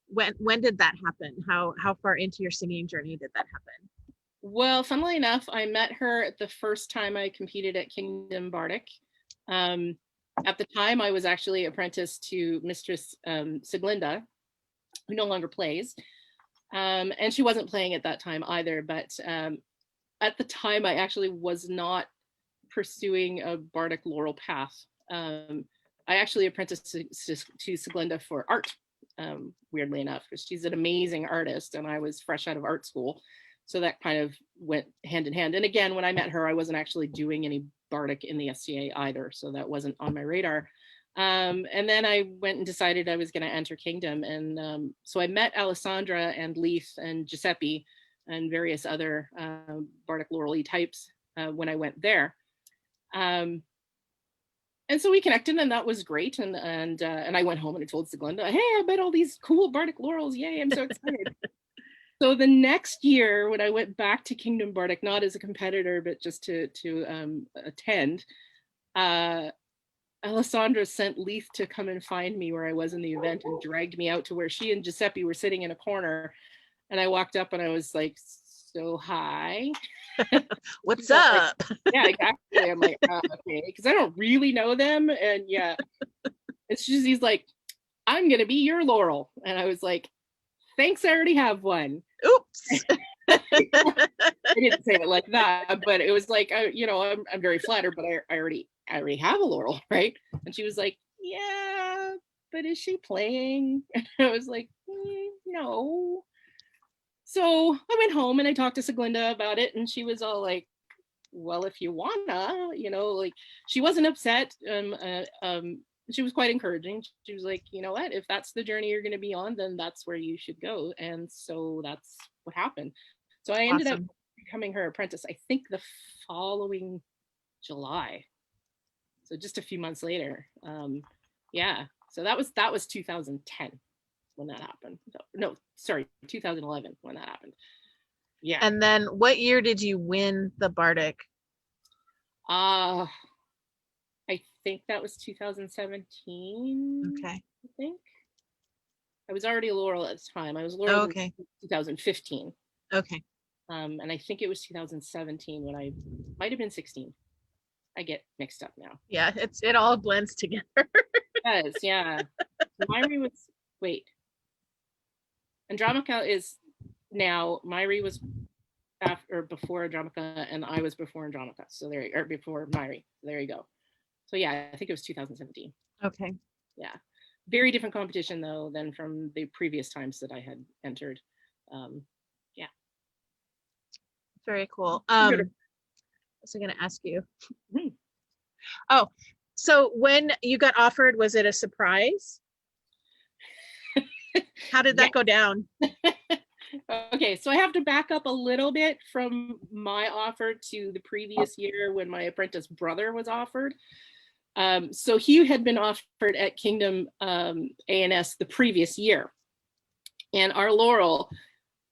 When did that happen? How far into your singing journey did that happen? Well, funnily enough, I met her the first time I competed at Kingdom Bardic. At the time, I was actually apprenticed to Mistress Siglinda, who no longer plays. And she wasn't playing at that time either. But at the time, I actually was not pursuing a Bardic Laurel path. I actually apprenticed to Siglinda for art, weirdly enough, because she's an amazing artist, and I was fresh out of art school. So that kind of went hand in hand. And again, when I met her, I wasn't actually doing any Bardic in the SCA either, so that wasn't on my radar. And then I went and decided I was going to enter Kingdom. And so I met Alessandra and Leith and Giuseppe and various other Bardic Laurel types when I went there. And so we connected, and that was great. And I went home and I told Siglinda, hey, I met all these cool Bardic Laurels. Yay, I'm so excited. So the next year, when I went back to Kingdom Bardic, not as a competitor, but just to attend, Alessandra sent Leith to come and find me where I was in the event and dragged me out to where she and Giuseppe were sitting in a corner. And I walked up and I was like, so hi. What's up? Like, yeah, exactly. I'm like, okay, because I don't really know them. And yeah, it's just, he's like, I'm going to be your Laurel. And I was like, thanks, I already have one. Oops. I didn't say it like that, but it was like, I'm very flattered, but I already have a Laurel, right? And she was like, yeah, but is she playing? And I was like, no. So I went home and I talked to Siglinda about it, and she was all like, well, if you wanna, like, she wasn't upset. She was quite encouraging. She was like, you know what, if that's the journey you're going to be on, then that's where you should go. And so that's what happened. So I ended up becoming her apprentice, I think the following July. So just a few months later. Yeah. So that was 2010 when that happened. No, sorry, 2011 when that happened. Yeah. And then what year did you win the Bardic? I think that was 2017. Okay. I think. I was already a Laurel at the time. I was Laurel in 2015. Okay. And I think it was 2017 when I might have been 16. I get mixed up now. Yeah, it all blends together. It does, yeah. Myri was, wait. Andromica is now, Myri was after, before Andromica, and I was before Andromica. So before Myri. There you go. So yeah, I think it was 2017. Okay. Yeah. Very different competition though than from the previous times that I had entered. Yeah. Very cool. What was I going to ask you? Oh, so when you got offered, was it a surprise? How did that go down? Okay, so I have to back up a little bit from my offer to the previous year when my apprentice brother was offered. So he had been offered at Kingdom ANS the previous year. And our Laurel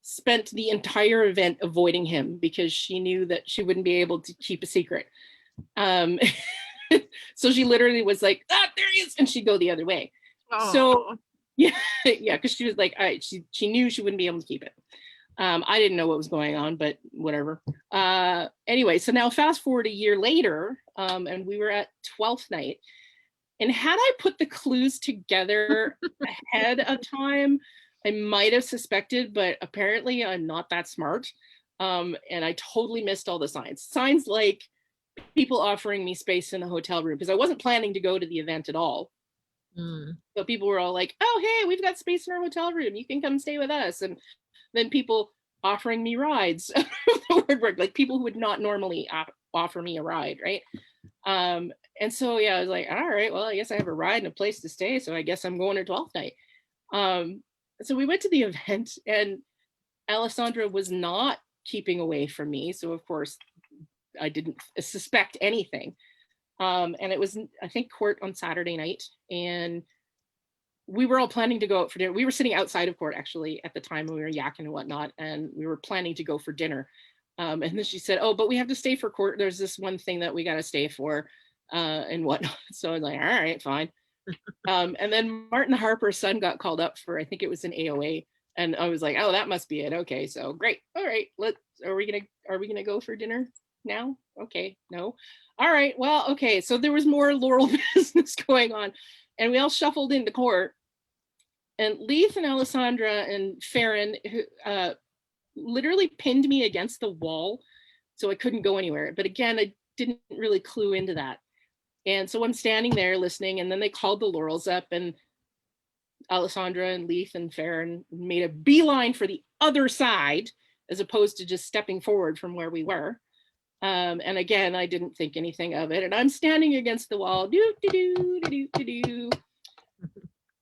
spent the entire event avoiding him because she knew that she wouldn't be able to keep a secret. So she literally was like, there he is, and she'd go the other way. Oh. So yeah, because she was like, all right, she knew she wouldn't be able to keep it. I didn't know what was going on, but whatever. Anyway, so now fast forward a year later, and we were at 12th night. And had I put the clues together ahead of time, I might have suspected, but apparently I'm not that smart. And I totally missed all the signs. Signs like people offering me space in the hotel room, because I wasn't planning to go to the event at all. So people were all like, oh, hey, we've got space in our hotel room. You can come stay with us. And then people offering me rides. The word worked, like people who would not normally offer me a ride, right? And so yeah, I was like, all right, well, I guess I have a ride and a place to stay, so I guess I'm going to 12th night. So we went to the event, and Alessandra was not keeping away from me, so of course I didn't suspect anything. And it was, I think, court on Saturday night, and we were all planning to go out for dinner. We were sitting outside of court actually at the time, when we were yakking and whatnot, and we were planning to go for dinner. And then she said, oh, but we have to stay for court. There's this one thing that we got to stay for and whatnot. So I was like, all right, fine. And then Martin Harper's son got called up for, I think it was an AOA. And I was like, oh, that must be it. Okay, so great. All right, are we gonna go for dinner now? Okay, no. All right, well, okay. So there was more Laurel business going on, and we all shuffled into court. And Leith and Alessandra and Farron, who literally pinned me against the wall, so I couldn't go anywhere. But again, I didn't really clue into that. And so I'm standing there listening, and then they called the Laurels up, and Alessandra and Leith and Farron made a beeline for the other side, as opposed to just stepping forward from where we were. And again, I didn't think anything of it. And I'm standing against the wall, do, do, do, do, do, do.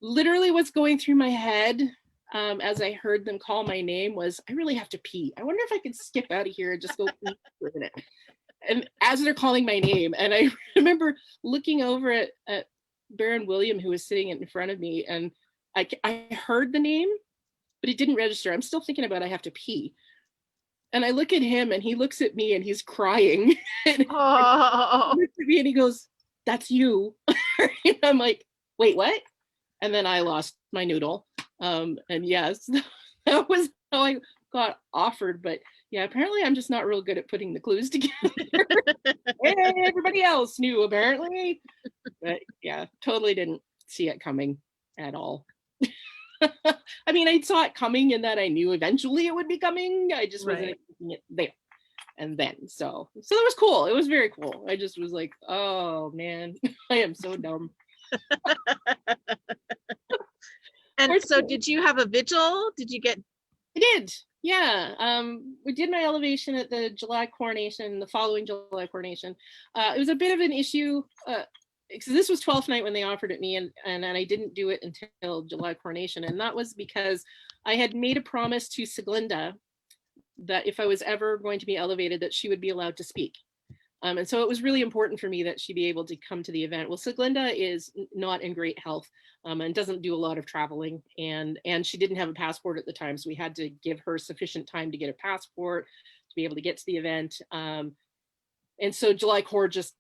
Literally what's going through my head as I heard them call my name was, I really have to pee. I wonder if I could skip out of here and just go pee for a minute. And as they're calling my name, and I remember looking over at Baron William, who was sitting in front of me, and I heard the name, but it didn't register. I'm still thinking about I have to pee. And I look at him, and he looks at me, and he's crying. And he looks at me, and he goes, that's you. And I'm like, wait, what? And then I lost my noodle. And yes, that was how I got offered. But yeah, apparently I'm just not real good at putting the clues together. Everybody else knew, apparently. But yeah, totally didn't see it coming at all. I mean, I saw it coming in that I knew eventually it would be coming. I just wasn't expecting it there. And then, so that was cool. It was very cool. I just was like, oh man, I am so dumb. And so did you have a vigil? Did you get? I did. Yeah. We did my elevation at the July coronation, the following July coronation. It was a bit of an issue. So this was 12th night when they offered it me, and I didn't do it until July coronation. And that was because I had made a promise to Siglinda that if I was ever going to be elevated, that she would be allowed to speak. And so it was really important for me that she be able to come to the event. Well, Siglinda is not in great health and doesn't do a lot of traveling, and she didn't have a passport at the time, so we had to give her sufficient time to get a passport to be able to get to the event. And so July Core just,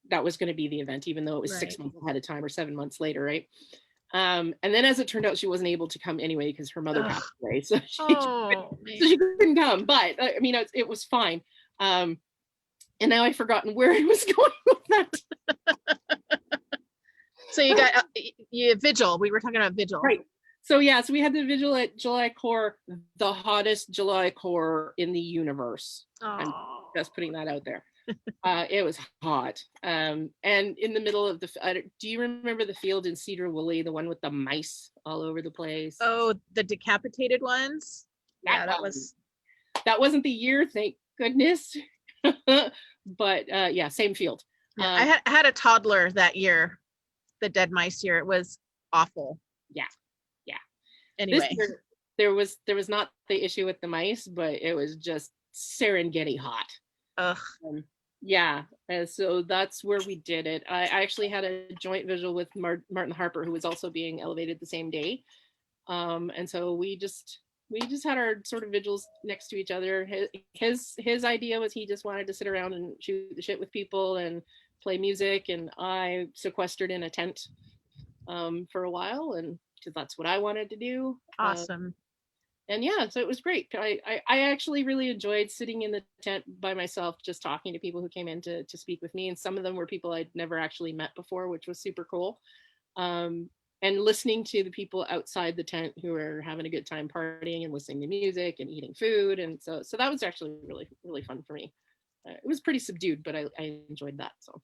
that was going to be the event, even though it was 6 months ahead of time or 7 months later, right? And then as it turned out, she wasn't able to come anyway because her mother passed away, so she couldn't come. But I mean, it was fine. And now I've forgotten where I was going with that. So you got you vigil. We were talking about vigil, right? So yeah, so we had the vigil at July Core, the hottest July Core in the universe. I'm just putting that out there. It was hot, and in the middle of the. Do you remember the field in Cedar Woolley, the one with the mice all over the place? Oh, the decapitated ones. Yeah, that wasn't the year, thank goodness. But yeah, same field. Yeah, I had a toddler that year, the dead mice year. It was awful. Yeah. Anyway, year, there was not the issue with the mice, but it was just Serengeti hot. Yeah, so that's where we did it. I actually had a joint vigil with Martin Harper, who was also being elevated the same day, and so we just had our sort of vigils next to each other. His idea was he just wanted to sit around and shoot the shit with people and play music, and I sequestered in a tent for a while, and because that's what I wanted to do. Awesome. And yeah, so it was great. I actually really enjoyed sitting in the tent by myself, just talking to people who came in to speak with me. And some of them were people I'd never actually met before, which was super cool. And listening to the people outside the tent who were having a good time partying and listening to music and eating food. And so that was actually really, really fun for me. It was pretty subdued, but I enjoyed that. So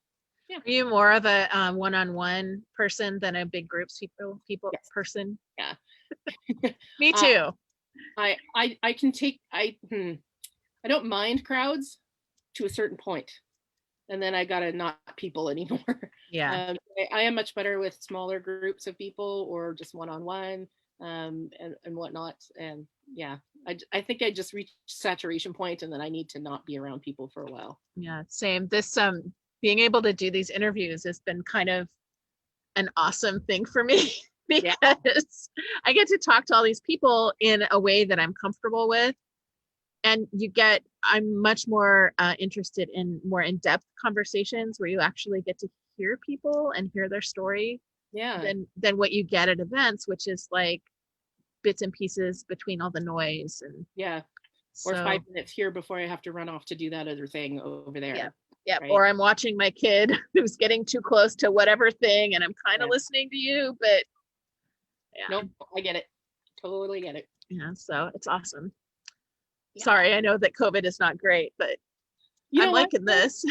yeah. Are you more of a one-on-one person than a big groups people yes. person? Yeah. Me too. I can take I don't mind crowds to a certain point, and then I gotta not people anymore. Yeah. I am much better with smaller groups of people or just one-on-one, and whatnot. And yeah, I think I just reached saturation point, and then I need to not be around people for a while. Yeah, same. This being able to do these interviews has been kind of an awesome thing for me Yeah, because I get to talk to all these people in a way that I'm comfortable with. And I'm much more interested in more in-depth conversations where you actually get to hear people and hear their story yeah, than what you get at events, which is like bits and pieces between all the noise. And yeah. Or so, 5 minutes here before I have to run off to do that other thing over yeah, there. yeah. Right. Or I'm watching my kid who's getting too close to whatever thing, and I'm kind of Yeah. listening to you, but yeah, Nope, I get it. Totally get it. yeah. So it's awesome. Yeah. Sorry, I know that COVID is not great, but You I'm know what? liking this.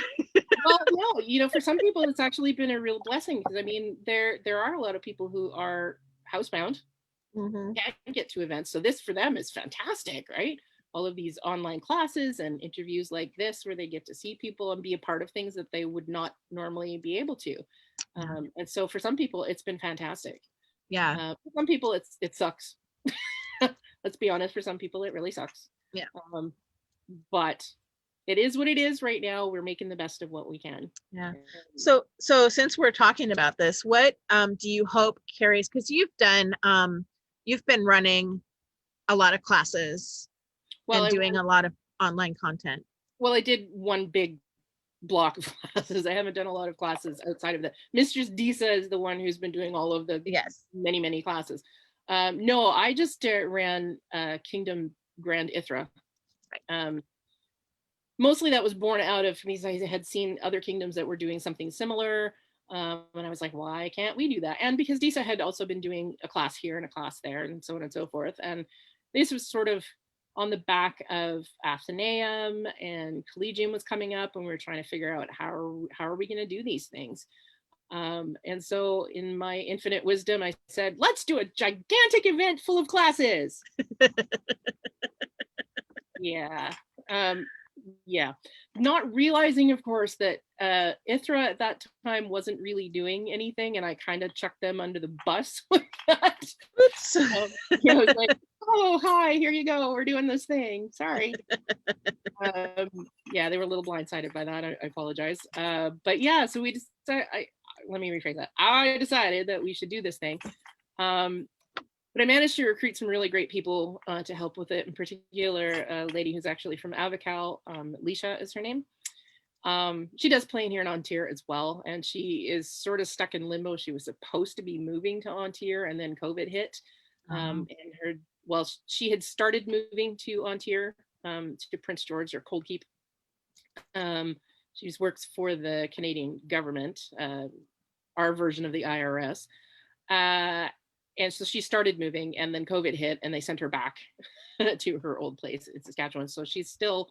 Well, no, for some people it's actually been a real blessing, because I mean there are a lot of people who are housebound, Hmm. can't get to events. So this for them is fantastic, right? All of these online classes and interviews like this where they get to see people and be a part of things that they would not normally be able to. Yeah. And so for some people it's been fantastic. Yeah. For some people it sucks. Let's be honest, for some people it really sucks. Yeah. Um, but it is what it is right now. We're making the best of what we can. Yeah. So since we're talking about this, what do you hope carries, because you've been running a lot of classes Well, and doing a lot of online content. I did one big block of classes. I haven't done a lot of classes outside of that. Mistress Disa is the one who's been doing all of the Yes. many classes. No, I just ran Kingdom Grand Ithra. Mostly that was born out of me. I had seen other kingdoms that were doing something similar. And I was like, why can't we do that? And because Disa had also been doing a class here and a class there and so on and so forth. And this was sort of on the back of Athenaeum, and Collegium was coming up, and we were trying to figure out how are we going to do these things. And so in my infinite wisdom, I said, let's do a gigantic event full of classes. Yeah. Yeah, not realizing, of course, that Ithra at that time wasn't really doing anything, and I kind of chucked them under the bus with that. Oops. I was like, oh, hi, here you go, we're doing this thing, sorry. Yeah, they were a little blindsided by that. I apologize. But yeah, so we decided, let me rephrase that. I decided that we should do this thing. But I managed to recruit some really great people to help with it. In particular, a lady who's actually from Avocal, Leisha is her name. She does play in here in Ontier as well, and she is sort of stuck in limbo. She was supposed to be moving to Ontier, and then COVID hit. And she had started moving to Ontier, to Prince George or Cold Keep. She works for the Canadian government, our version of the IRS. And so she started moving, and then COVID hit, and they sent her back to her old place in Saskatchewan. So she's still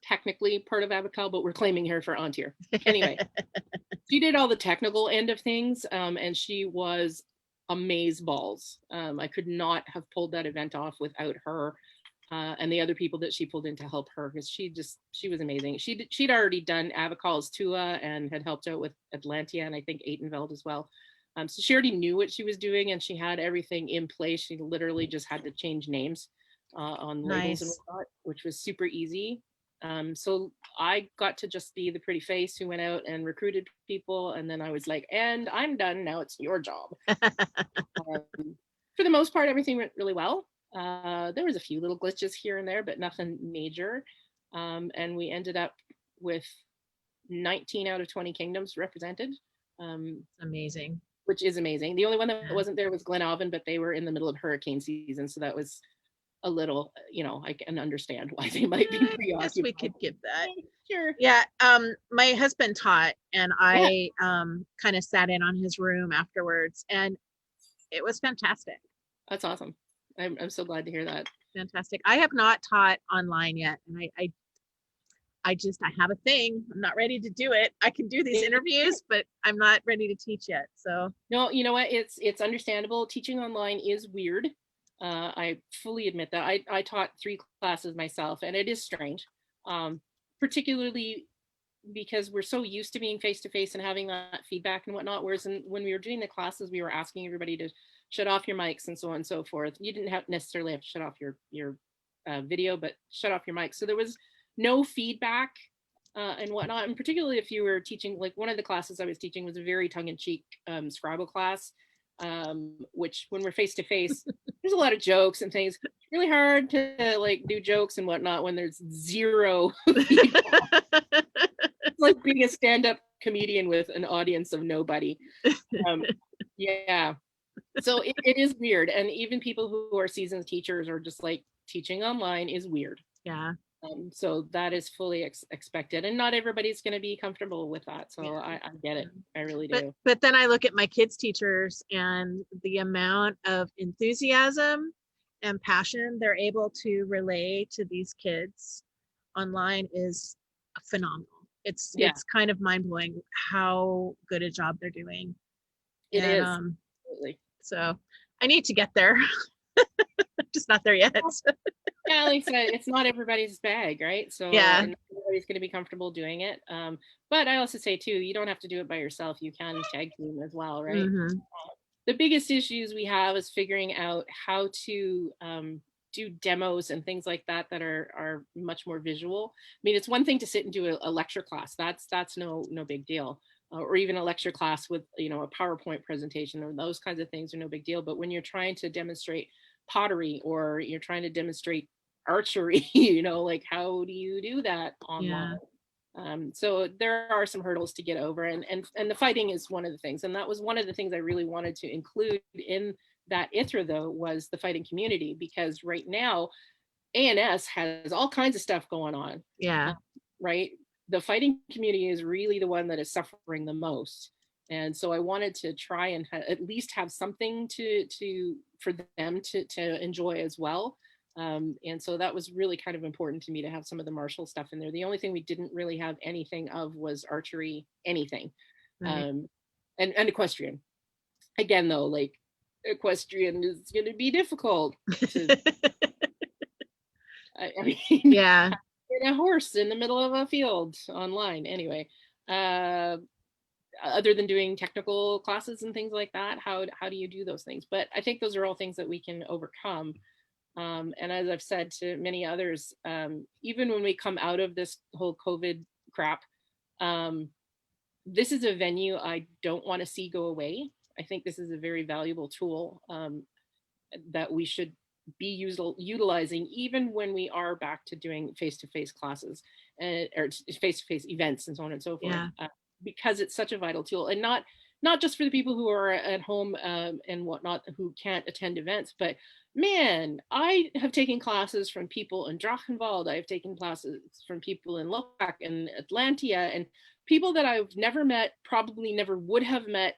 technically part of Avocal, but we're claiming her for Ontier. Anyway, she did all the technical end of things, and she was amazeballs. I could not have pulled that event off without her and the other people that she pulled in to help her, because she was amazing. She'd already done Avocal's Tua and had helped out with Atlantia and I think Aitenveld as well. So she already knew what she was doing, and she had everything in place. She literally just had to change names on labels and whatnot, which was super easy. So I got to just be the pretty face who went out and recruited people, and then I was like, and I'm done, now it's your job. For the most part, everything went really well. There was a few little glitches here and there, but nothing major. And we ended up with 19 out of 20 kingdoms represented. Amazing. Which is amazing. The only one that wasn't there was Glenavon, but they were in the middle of hurricane season, so that was a little, I can understand why they might be preoccupied. I guess we could give that. Sure. Yeah. My husband taught, and I kind of sat in on his room afterwards, and it was fantastic. That's awesome. I'm so glad to hear that. Fantastic. I have not taught online yet, and I have a thing. I'm not ready to do it. I can do these interviews, but I'm not ready to teach yet. So no, you know what? It's understandable. Teaching online is weird. I fully admit that. I taught 3 classes myself, and it is strange, particularly because we're so used to being face to face and having that feedback and whatnot. Whereas when we were doing the classes, we were asking everybody to shut off your mics and so on and so forth. You didn't necessarily have to shut off your video, but shut off your mic. So there was no feedback and whatnot. And particularly if you were teaching, like one of the classes I was teaching was a very tongue in cheek Scrabble class, which when we're face to face, there's a lot of jokes and things. It's really hard to like do jokes and whatnot when there's zero feedback. It's like being a stand-up comedian with an audience of nobody. Yeah. So it is weird. And even people who are seasoned teachers are just like, teaching online is weird. Yeah. So that is fully expected. And not everybody's going to be comfortable with that. So Yeah. I get it. I really do. But then I look at my kids' teachers and the amount of enthusiasm and passion they're able to relay to these kids online is phenomenal. It's kind of mind-blowing how good a job they're doing. It is. Absolutely. So I need to get there. Just not there yet. Yeah, like I said, it's not everybody's bag, right? So yeah, not everybody's going to be comfortable doing it. But I also say too, you don't have to do it by yourself. You can tag team as well, right? Mm-hmm. The biggest issues we have is figuring out how to do demos and things like that that are much more visual. I mean, it's one thing to sit and do a lecture class. That's no big deal. Or even a lecture class with, a PowerPoint presentation, or those kinds of things are no big deal. But when you're trying to demonstrate pottery, or you're trying to demonstrate archery, like how do you do that online? So there are some hurdles to get over, and the fighting is one of the things. And that was one of the things I really wanted to include in that ITHRA, though, was the fighting community, because right now ANS has all kinds of stuff going on. Yeah. Right. The fighting community is really the one that is suffering the most. And so I wanted to try and at least have something for them to enjoy as well. And so that was really kind of important to me, to have some of the martial stuff in there. The only thing we didn't really have anything of was archery, anything. Right. And equestrian. Again, though, like equestrian is going to be difficult to, I mean, yeah. a horse in the middle of a field online. Anyway, other than doing technical classes and things like that, how do you do those things? But I think those are all things that we can overcome. And as I've said to many others, even when we come out of this whole COVID crap, this is a venue I don't want to see go away. I think this is a very valuable tool that we should be utilizing, even when we are back to doing face-to-face classes or face-to-face events and so on and so forth. Yeah. Because it's such a vital tool, and not just for the people who are at home and whatnot, who can't attend events, but man, I have taken classes from people in Drachenwald. I've taken classes from people in Lopak and Atlantia, and people that I've never met, probably never would have met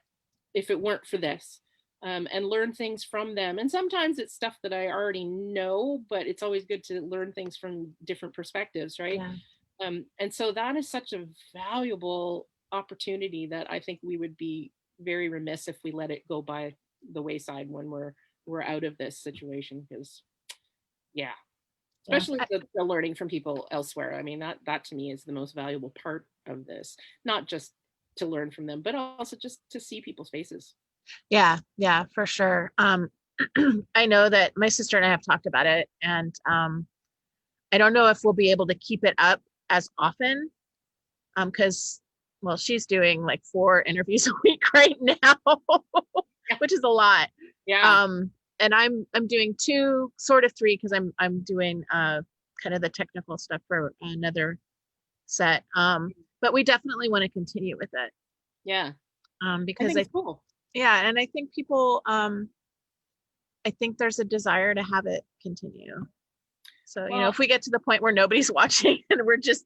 if it weren't for this. And learn things from them. And sometimes it's stuff that I already know, but it's always good to learn things from different perspectives, right? Yeah. And so that is such a valuable opportunity that I think we would be very remiss if we let it go by the wayside when we're out of this situation. Because especially the learning from people elsewhere. I mean, that to me is the most valuable part of this, not just to learn from them, but also just to see people's faces. Yeah, for sure. I know that my sister and I have talked about it, and I don't know if we'll be able to keep it up as often, because she's doing like 4 interviews a week right now, which is a lot. Yeah. And I'm doing 2, sort of 3, because I'm doing kind of the technical stuff for another set. But we definitely want to continue with it. Yeah. Because I think it's cool. Yeah, and I think people, I think there's a desire to have it continue. So, if we get to the point where nobody's watching and we're just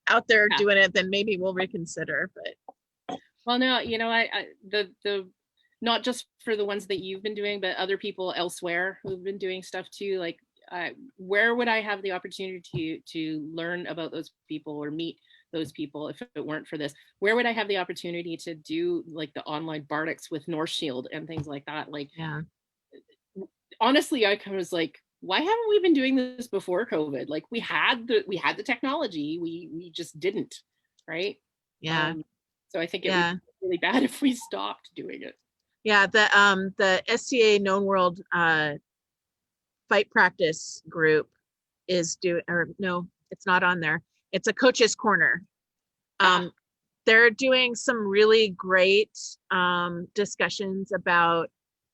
out there doing it, then maybe we'll reconsider. But well, no, the not just for the ones that you've been doing, but other people elsewhere who've been doing stuff too. Like, where would I have the opportunity to learn about those people or meet those people if it weren't for this? Where would I have the opportunity to do like the online Bardics with North Shield and things like that? Like, honestly, I kind of was like, why haven't we been doing this before COVID? Like we had the technology, we just didn't, right? Yeah. Um, so I think it would Yeah. be really bad if we stopped doing it. Yeah. The SCA Known World fight practice group is doing, or no, it's not on there. It's a coach's corner. Ah, They're doing some really great discussions about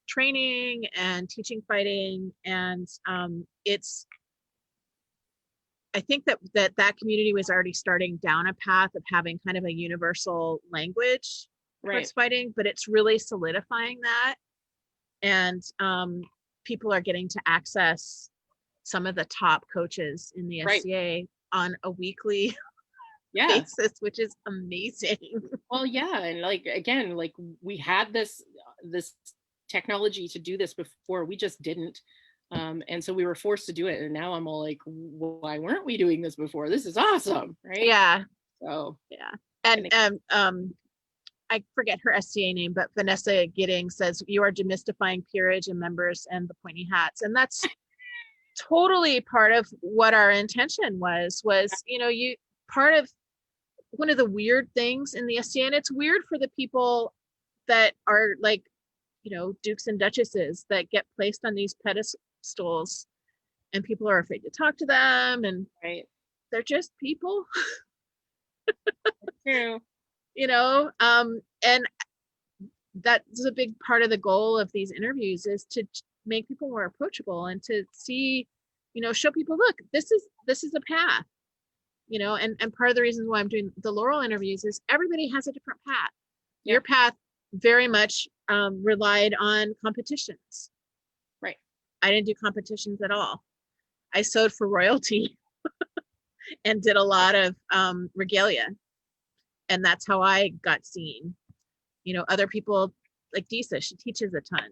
training and teaching fighting, and it's, I think that community was already starting down a path of having kind of a universal language towards right, fighting, but it's really solidifying that, and people are getting to access some of the top coaches in the right. SCA on a weekly Yeah. basis, which is amazing. Well, yeah, and like again, like we had this technology to do this before, we just didn't. And so we were forced to do it, and now I'm all like, why weren't we doing this before? This is awesome, right? Yeah, So yeah. I And think, I forget her SCA name, but Vanessa Gidding says you are demystifying peerage and members and the pointy hats. And that's totally part of what our intention was, you part of one of the weird things in the SCA, and it's weird for the people that are like, dukes and duchesses that get placed on these pedestals, and people are afraid to talk to them, and right, they're just people. true, And that's a big part of the goal of these interviews, is to make people more approachable and to see, show people, look, this is a path, and part of the reason why I'm doing the Laurel interviews is everybody has a different path. yeah, Your path very much relied on competitions. right, I didn't do competitions at all. I sewed for royalty and did a lot of regalia, and that's how I got seen. Other people, like Disa, she teaches a ton.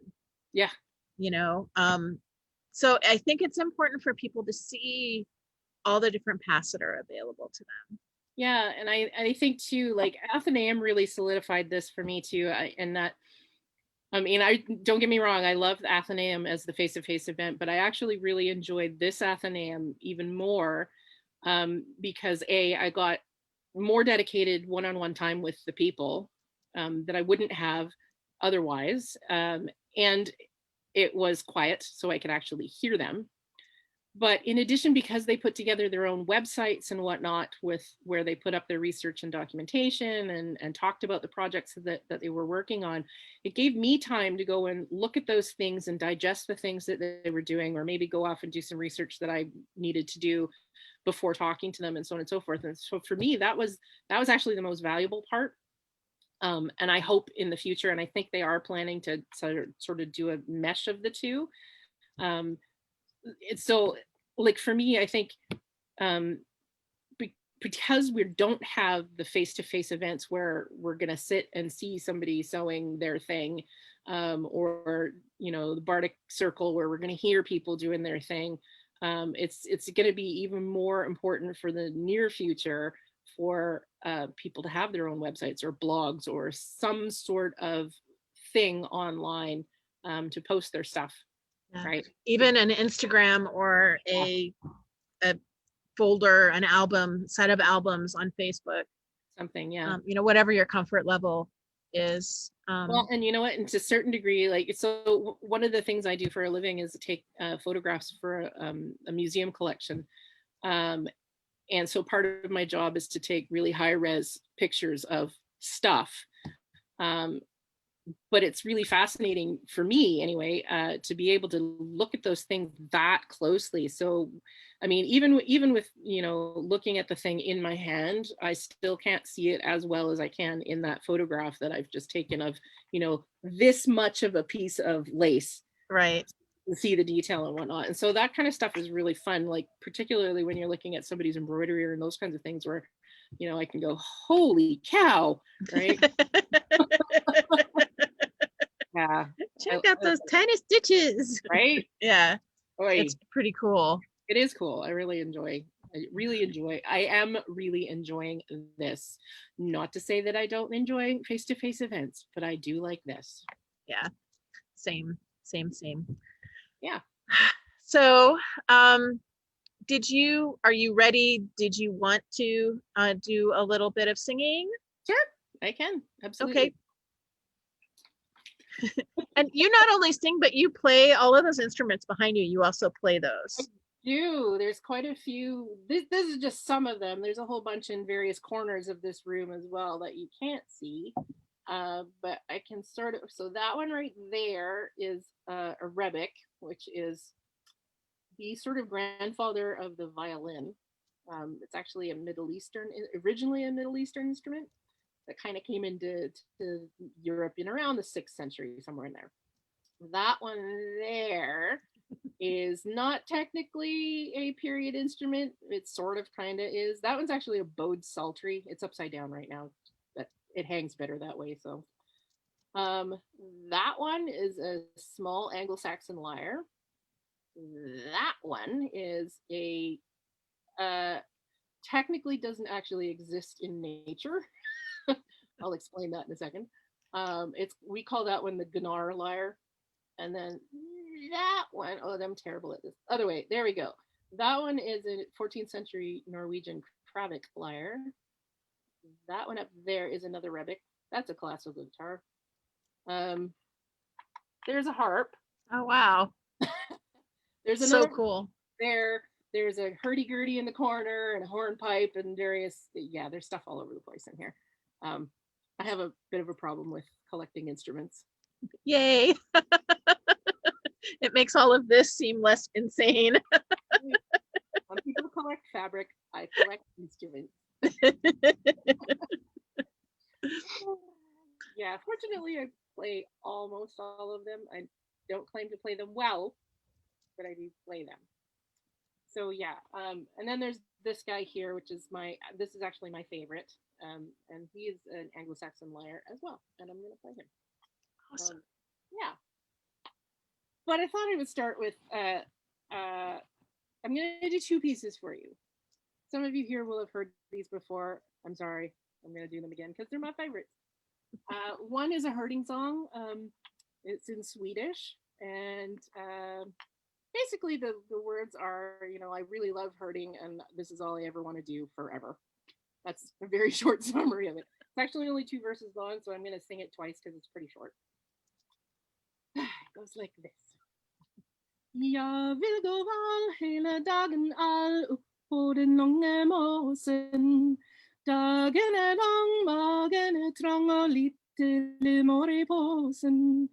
yeah. you know so I think it's important for people to see all the different paths that are available to them. Yeah, and I think too, like Athenaeum really solidified this for me too, and that, I mean, I don't get me wrong, I love the Athenaeum as the face-to-face event, but I actually really enjoyed this Athenaeum even more, because I got more dedicated one-on-one time with the people, that I wouldn't have otherwise, and it was quiet, so I could actually hear them. But in addition, because they put together their own websites and whatnot, with where they put up their research and documentation, and talked about the projects that they were working on, it gave me time to go and look at those things and digest the things that they were doing, or maybe go off and do some research that I needed to do before talking to them, and so on and so forth. And so for me, that was actually the most valuable part. And I hope in the future, and I think they are planning to sort of do a mesh of the two. Um, it's so, like, for me, I think, um, because we don't have the face-to-face events where we're going to sit and see somebody sewing their thing, or the Bardic Circle where we're going to hear people doing their thing. It's going to be even more important for the near future for people to have their own websites or blogs or some sort of thing online, to post their stuff, Yeah. right? Even an Instagram or a folder, an album, set of albums on Facebook, Something, yeah. whatever your comfort level is. Well, and you know what? And to a certain degree, like, so one of the things I do for a living is take photographs for a museum collection. Um, and so part of my job is to take really high res pictures of stuff. Um, but it's really fascinating for me anyway, to be able to look at those things that closely. So I mean, even with looking at the thing in my hand, I still can't see it as well as I can in that photograph that I've just taken of this much of a piece of lace, Right. to see the detail and whatnot. And so that kind of stuff is really fun, like particularly when you're looking at somebody's embroidery and those kinds of things, where I can go, holy cow, right? Yeah. Check out those tiny stitches. Right? Yeah, Oy. it's pretty cool. It is cool. I really enjoy. I am really enjoying this. Not to say that I don't enjoy face-to-face events, but I do like this. Yeah, same. Yeah. So, are you ready? Did you want to do a little bit of singing? Sure, I can. Absolutely. Okay. And you not only sing, but you play all of those instruments behind you. You also play those. There's quite a few. This is just some of them. There's a whole bunch in various corners of this room as well that you can't see. But I can sort of. So that one right there is a rebec, which is the sort of grandfather of the violin. It's actually originally a Middle Eastern instrument that kind of came into Europe in around the 6th century, somewhere in there. That one there is not technically a period instrument. It sort of kind of is. That one's actually a bowed psaltery. It's upside down right now, but it hangs better that way. So that one is a small Anglo-Saxon lyre. That one is a technically doesn't actually exist in nature. I'll explain that in a second. We call that one the Gunnar lyre. And then that one, oh, I'm terrible at this. Other way, there we go. That one is a 14th century Norwegian Kravik lyre. That one up there is another rebec. That's a classical guitar. There's a harp. Oh, wow. There's so another cool. There's a hurdy-gurdy in the corner and a hornpipe and various, yeah, there's stuff all over the place in here. I have a bit of a problem with collecting instruments. Yay. It makes all of this seem less insane. Some people collect fabric. I collect instruments. Yeah, fortunately, I play almost all of them. I don't claim to play them well, but I do play them. So yeah, and then there's this guy here, which is this is actually my favorite, and he is an Anglo-Saxon lyre as well, and I'm going to play him. Awesome. Yeah. But I thought I would start with, I'm going to do 2 pieces for you. Some of you here will have heard these before. I'm sorry. I'm going to do them again because they're my favorites. One is a herding song. It's in Swedish. And basically the words are, I really love herding and this is all I ever want to do forever. That's a very short summary of it. It's actually only 2 verses long, so I'm going to sing it twice because it's pretty short. It goes like this. Jag vill gå val hela dagen all upp på den långa måsen. Dagen är lång, magen är trång och lite limor i påsen.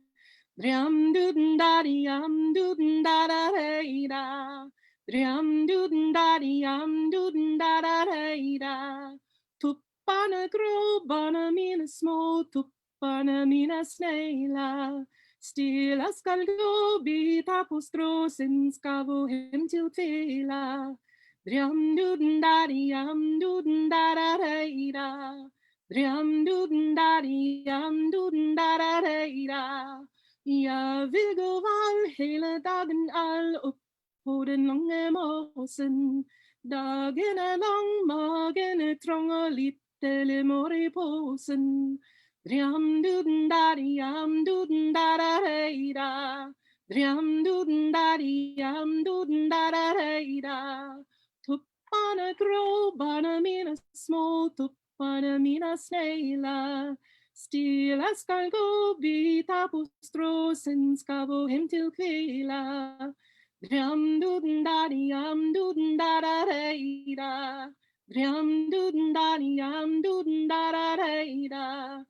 Driam duden dadiam duden dada reida. Driam duden dadiam duden dada reida. Tupparna grå, barna mina små, tupparna mina snälla. Stilla skall gå, bita på strå, sen ska gå hem till Tela. Driam duden dadiam duden dada reida. Driam duden dadiam duden dada reida. Jag vill gå val hela dagen all upp på den långa måsen. Dagen är lång, magen är trång och lite limor i påsen. Driam duden dadiam duden dada reida. Driam duden dadiam duden dada reida. Tupparna grå, barna mina små, tupparna mina snälla. Stilla skall gå, bita på strå, sen ska gå hem till Kvela. Driam duden dadiam duden dada reida. Driam duden dadiam duden dada reida.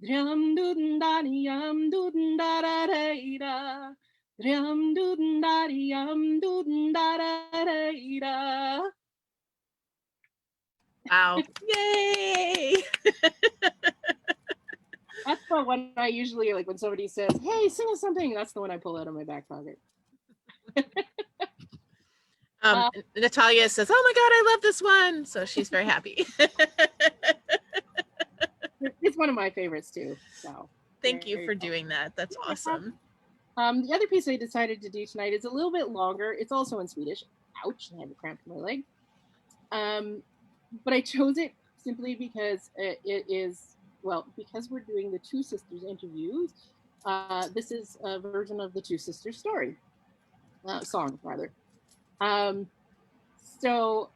Driam duden dadiam duden dada reida. Driam duden dadiam duden dada reida. Wow. Yay! That's the one I usually like when somebody says, hey, sing us something. That's the one I pull out of my back pocket. Natalia says, oh my God, I love this one. So she's very happy. It's one of my favorites too. So thank you for doing that. That's awesome. The other piece I decided to do tonight is a little bit longer. It's also in Swedish. Ouch, I have a cramp in my leg. But I chose it simply because it is, well, because we're doing the Two Sisters interviews. This is a version of the Two Sisters story. song rather. So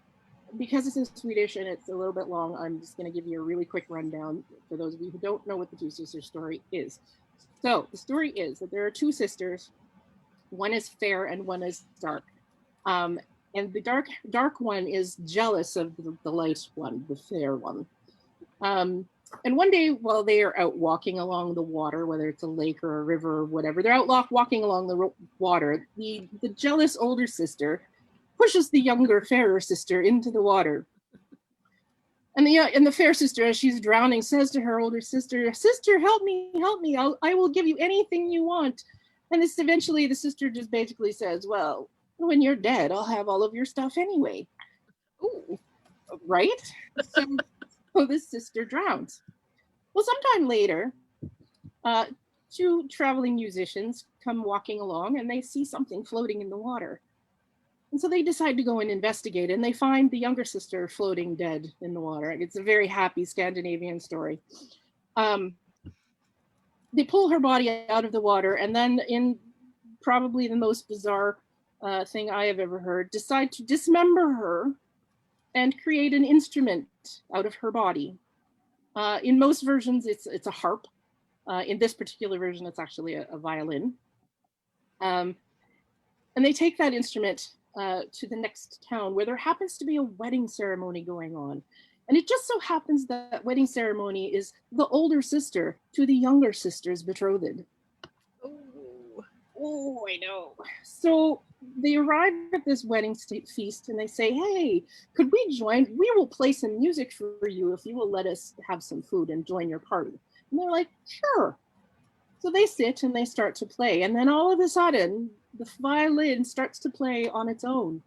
because it's in Swedish and it's a little bit long, I'm just going to give you a really quick rundown for those of you who don't know what the Two Sisters story is. So the story is that there are two sisters. One is fair and one is dark. And the dark one is jealous of the light one, the fair one. And one day while they are out walking along the water, whether it's a lake or a river or whatever, they're out walking along the water. The jealous older sister pushes the younger, fairer sister into the water. And the fair sister, as she's drowning, says to her older sister, "Sister, help me, help me. I will give you anything you want." And this eventually the sister just basically says, "Well, when you're dead, I'll have all of your stuff anyway." Ooh, right? So this sister drowns. Well, sometime later, two traveling musicians come walking along and they see something floating in the water. And so they decide to go and investigate, and they find the younger sister floating dead in the water. It's a very happy Scandinavian story. They pull her body out of the water, and then, in probably the most bizarre thing I have ever heard, decide to dismember her and create an instrument out of her body. In most versions, it's a harp. In this particular version, it's actually a violin. And they take that instrument to the next town where there happens to be a wedding ceremony going on. And it just so happens that wedding ceremony is the older sister to the younger sister's betrothed. Oh, I know. So they arrive at this wedding feast and they say, "Hey, could we join? We will play some music for you if you will let us have some food and join your party." And they're like, "Sure." So they sit and they start to play. And then all of a sudden, the violin starts to play on its own.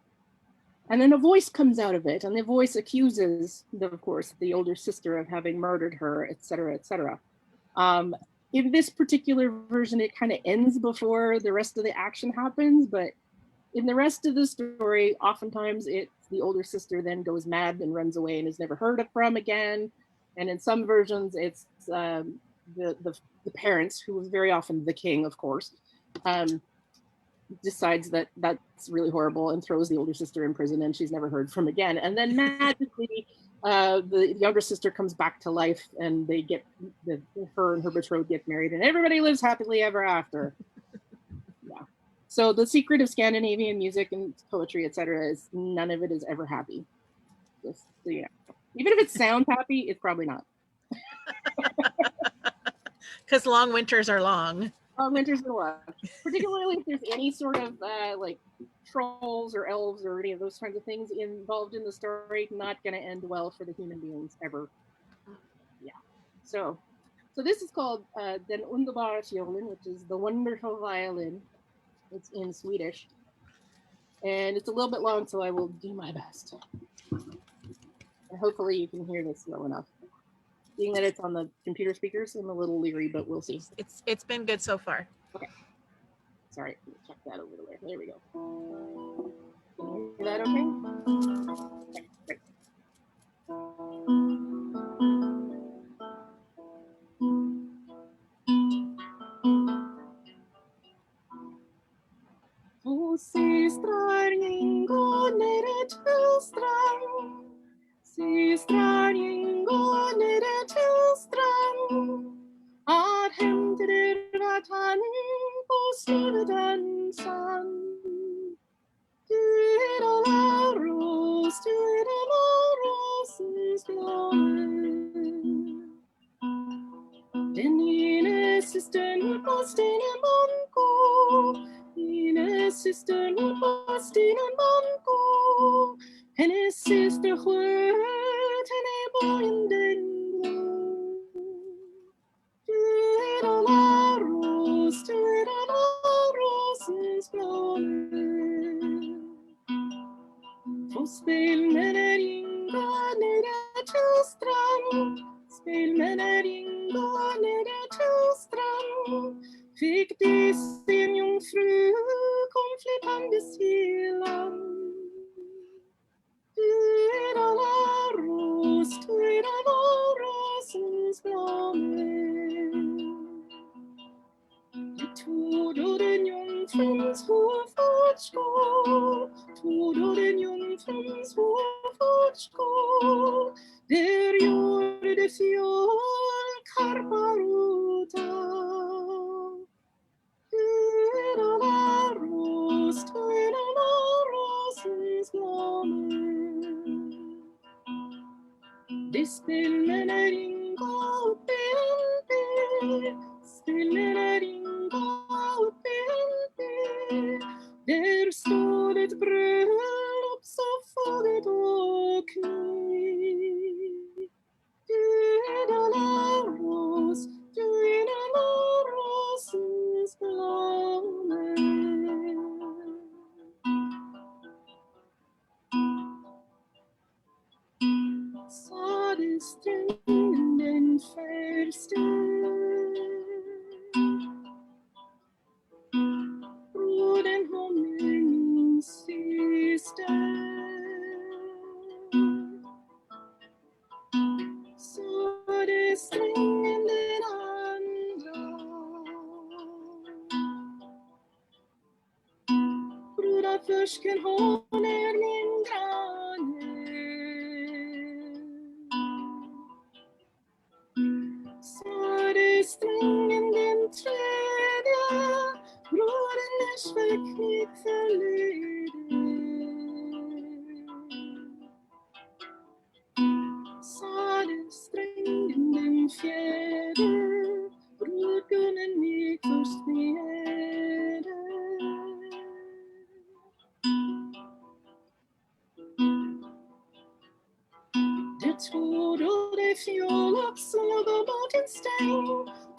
And then a voice comes out of it. And the voice accuses, of course, the older sister of having murdered her, et cetera, et cetera. In this particular version, it kind of ends before the rest of the action happens. But in the rest of the story, oftentimes the older sister then goes mad and runs away and is never heard from again. And in some versions, it's the parents, who was very often the king, of course, decides that that's really horrible and throws the older sister in prison, and she's never heard from again. And then magically, the younger sister comes back to life, and they get her and her betrothed get married, and everybody lives happily ever after. Yeah. So the secret of Scandinavian music and poetry, etc., is none of it is ever happy. Just so you know. Even if it sounds happy, it's probably not. Because long winters are long. Long winters are long. Particularly if there's any sort of like trolls or elves or any of those kinds of things involved in the story, not going to end well for the human beings ever. Yeah. So this is called Den Underbara Fiolin, which is the wonderful violin. It's in Swedish. And it's a little bit long, so I will do my best. And hopefully you can hear this well enough. Being that it's on the computer speakers, I'm a little leery, but we'll see. It's been good so far. Okay. Sorry, check that over there. There we go. Can you hear that okay? Okay, great. Två systrar ingår nere till strand. Systrar ingår nere till strand. Att hämtar vatten på sludan sand. Du är alla ros, du är alla rosens blad. Den ene systern på stenen banko. Ene systern på stenen banko. Hennes syster sköt henne borgen den blå. Du är alla ros, du är alla rosens blad. Två spelmänner ingår nere till strand. Spelmänner ingår nere till strand. Fick de se en jungfru kom flytandes till land. Du är alla ros, du är alla rosens blommer. Du tog då den jungfruns huvudskål fortgår, der gjorde fjol karparuta. Laurels, Laurels blommor. De spiller inga bilder, spiller inga bilder. Der står et bryllup så faget og kny. Du er da Laurels, du er da Laurels blommer. Sa det strengen den første, brodern kommer min syster. Så det strengen den andra, brodarförsken håller min granne. Så det strängen den tredje, brodern är sväcknig förleden. Så det strängen den fjärde, brudgummen gick först med. Det trodde fjolak slagga mot en stäng,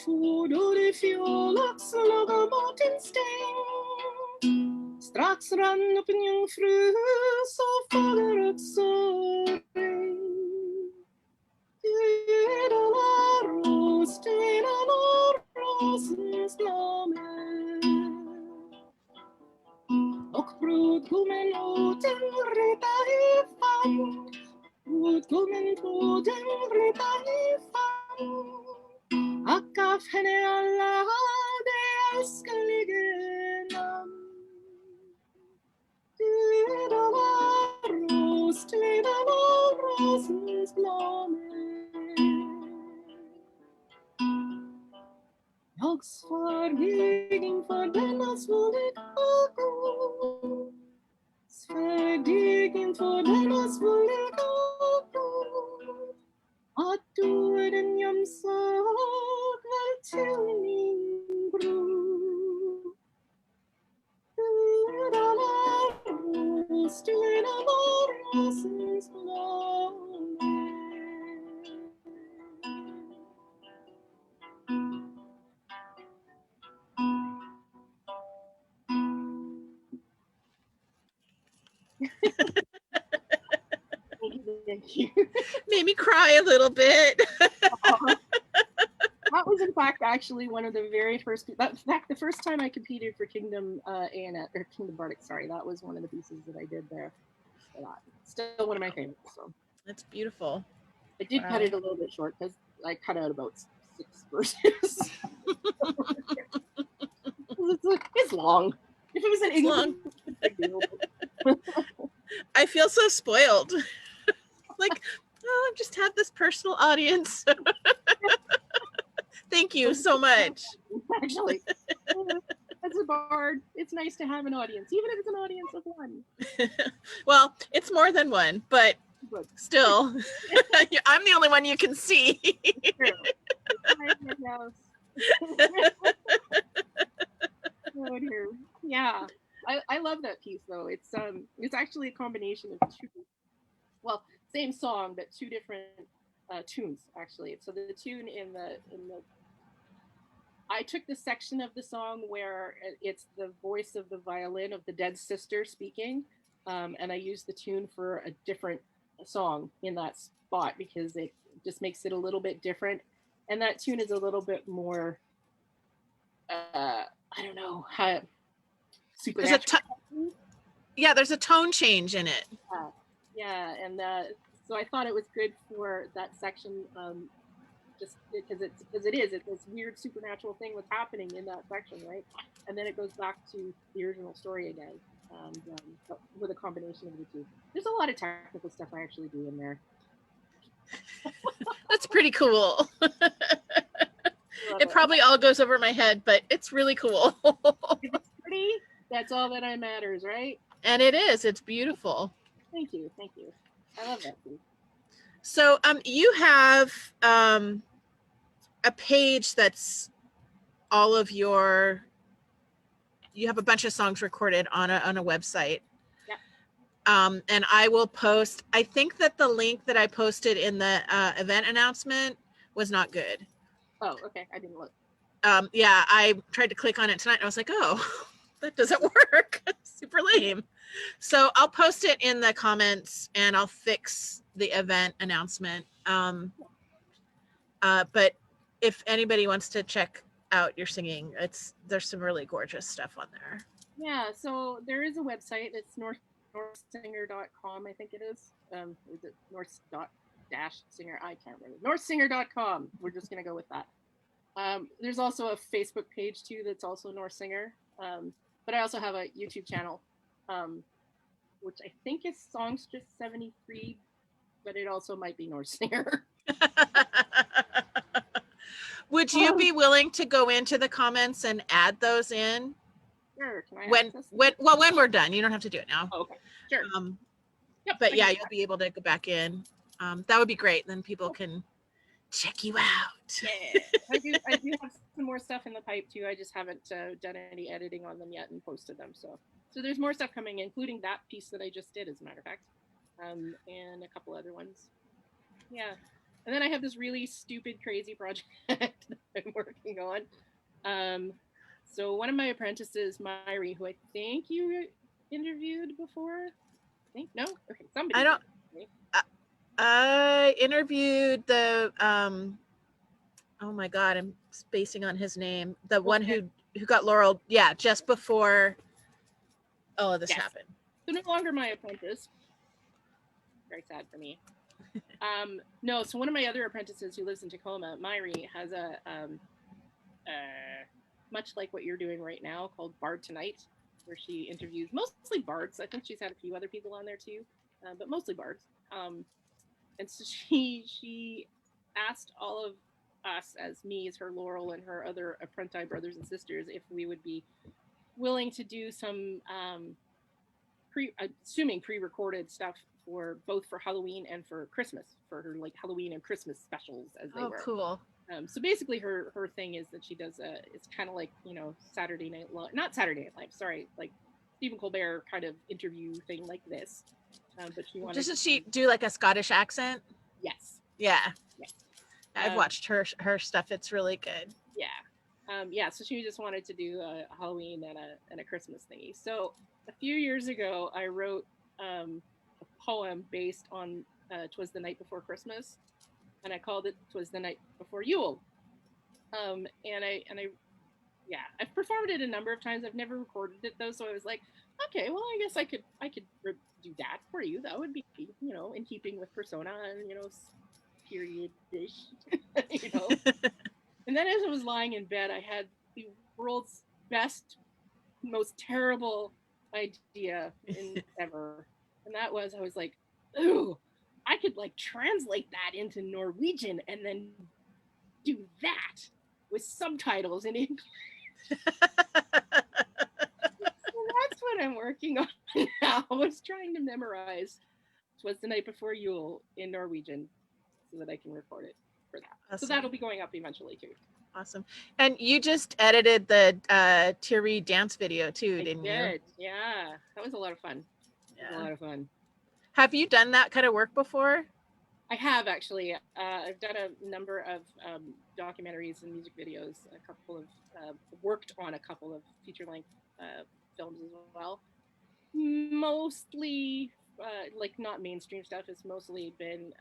trodde fjolak slagga mot en stäng. Strax rann upp en jungfru så fader också regn. Du är da Laurels, du är da Laurelsens blommor. Och brudgummen åt en reta i famn, brudgummen tog den reta i famn. Och gav henne alla de älsklige namn. Du är da Laurels, du är da Laurelsens blommor. Jag svärdig inför denna svulliga gård, svärdig inför denna svulliga gård, att du är den gömsagna till min bror. Du är da Laurels, du är da Laurelsens blommor. Thank you. Made me cry a little bit. That was in fact actually one of the very first, in fact the first time I competed for Kingdom A&S, or Kingdom Bardic, sorry, that was one of the pieces that I did there. Still one of my favorites. So That's beautiful. I did cut it a little bit short because I cut out about 6 verses. It's long. If it was an English, big deal. I feel so spoiled. Like, oh, I've just had this personal audience. Thank you so much. Actually, as a bard, it's nice to have an audience, even if it's an audience of one. Well, it's more than one, but still, I'm the only one you can see. Oh dear. Yeah, I love that piece though. It's actually a combination of two, well, same song but two different tunes actually. So the tune in the I took the section of the song where it's the voice of the violin of the dead sister speaking, and I used the tune for a different song in that spot because it just makes it a little bit different, and that tune is a little bit more I don't know how supernatural. Yeah, there's a tone change in it. Yeah, and so I thought it was good for that section, just because it's this weird supernatural thing was happening in that section, right? And then it goes back to the original story again. and but with a combination of the two. There's a lot of technical stuff I actually do in there. That's pretty cool. It probably all goes over my head, but it's really cool. If it's pretty, that's all that matters, right? And it is. It's beautiful. Thank you. Thank you. I love that too. So you have a page that's all of you have a bunch of songs recorded on a website. Yeah. And I will post, I think that the link that I posted in the event announcement was not good. Oh, okay. I didn't look. Yeah, I tried to click on it tonight and I was like, oh, that doesn't work. Super lame. So I'll post it in the comments and I'll fix the event announcement. But if anybody wants to check out your singing, there's some really gorgeous stuff on there. Yeah, so there is a website. It's northsinger.com, I think it is. Is it north-singer? I can't remember. northsinger.com. We're just going to go with that. There's also a Facebook page too that's also North Singer. But I also have a YouTube channel, which I think is Songs Just 73, but it also might be North Singer. Would you be willing to go into the comments and add those in? Sure. Can I when we're done? You don't have to do it now. Oh, okay. Sure. Yep, but yeah, you'll be able to go back in. That would be great. Then people can check you out. Yeah, I do have some more stuff in the pipe too. I just haven't done any editing on them yet and posted them. So there's more stuff coming, including that piece that I just did, as a matter of fact, and a couple other ones. Yeah, and then I have this really stupid, crazy project that I'm working on. So one of my apprentices, Myri, who I think you interviewed before. I think no. Okay, somebody. I don't. I interviewed the oh my god, I'm spacing on his name. The one who got Laurel, yeah, just before all of this happened. So no longer my apprentice. Very sad for me. No, so one of my other apprentices who lives in Tacoma, Myri, has a much like what you're doing right now, called Bard Tonight, where she interviews mostly bards. I think she's had a few other people on there too, but mostly bards. And so she asked all of us, as me, as her Laurel, and her other apprenti brothers and sisters, if we would be willing to do some pre-recorded stuff for both for Halloween and for Christmas, for her like Halloween and Christmas specials, as they were. Oh, cool. So basically her thing is that she does it's kind of like, Saturday Night Live, not Saturday Night Live, sorry, like Stephen Colbert kind of interview thing like this. But she wanted. Doesn't she do like a Scottish accent? Yes. Yeah. I've watched her stuff. It's really good. Yeah. Yeah. So she just wanted to do a Halloween and a Christmas thingy. So a few years ago, I wrote a poem based on "'Twas the Night Before Christmas," and I called it "'Twas the Night Before Yule." And I've performed it a number of times. I've never recorded it though, so I was like, okay, well, I guess I could do that for you. That would be, in keeping with persona and period-ish, And then as I was lying in bed, I had the world's best, most terrible idea ever, and that was, I was like, ooh, I could like translate that into Norwegian and then do that with subtitles in English. So that's what I'm working on now. I was trying to memorize "'Twas the Night Before Yule" in Norwegian so that I can record it for that. Awesome. So that'll be going up eventually too. Awesome. And you just edited the Thierry dance video too, didn't you? Yeah. That was a lot of fun. Yeah. A lot of fun. Have you done that kind of work before? I have, actually. I've done a number of documentaries and music videos, worked on a couple of feature-length films as well. Mostly, like not mainstream stuff. It's mostly been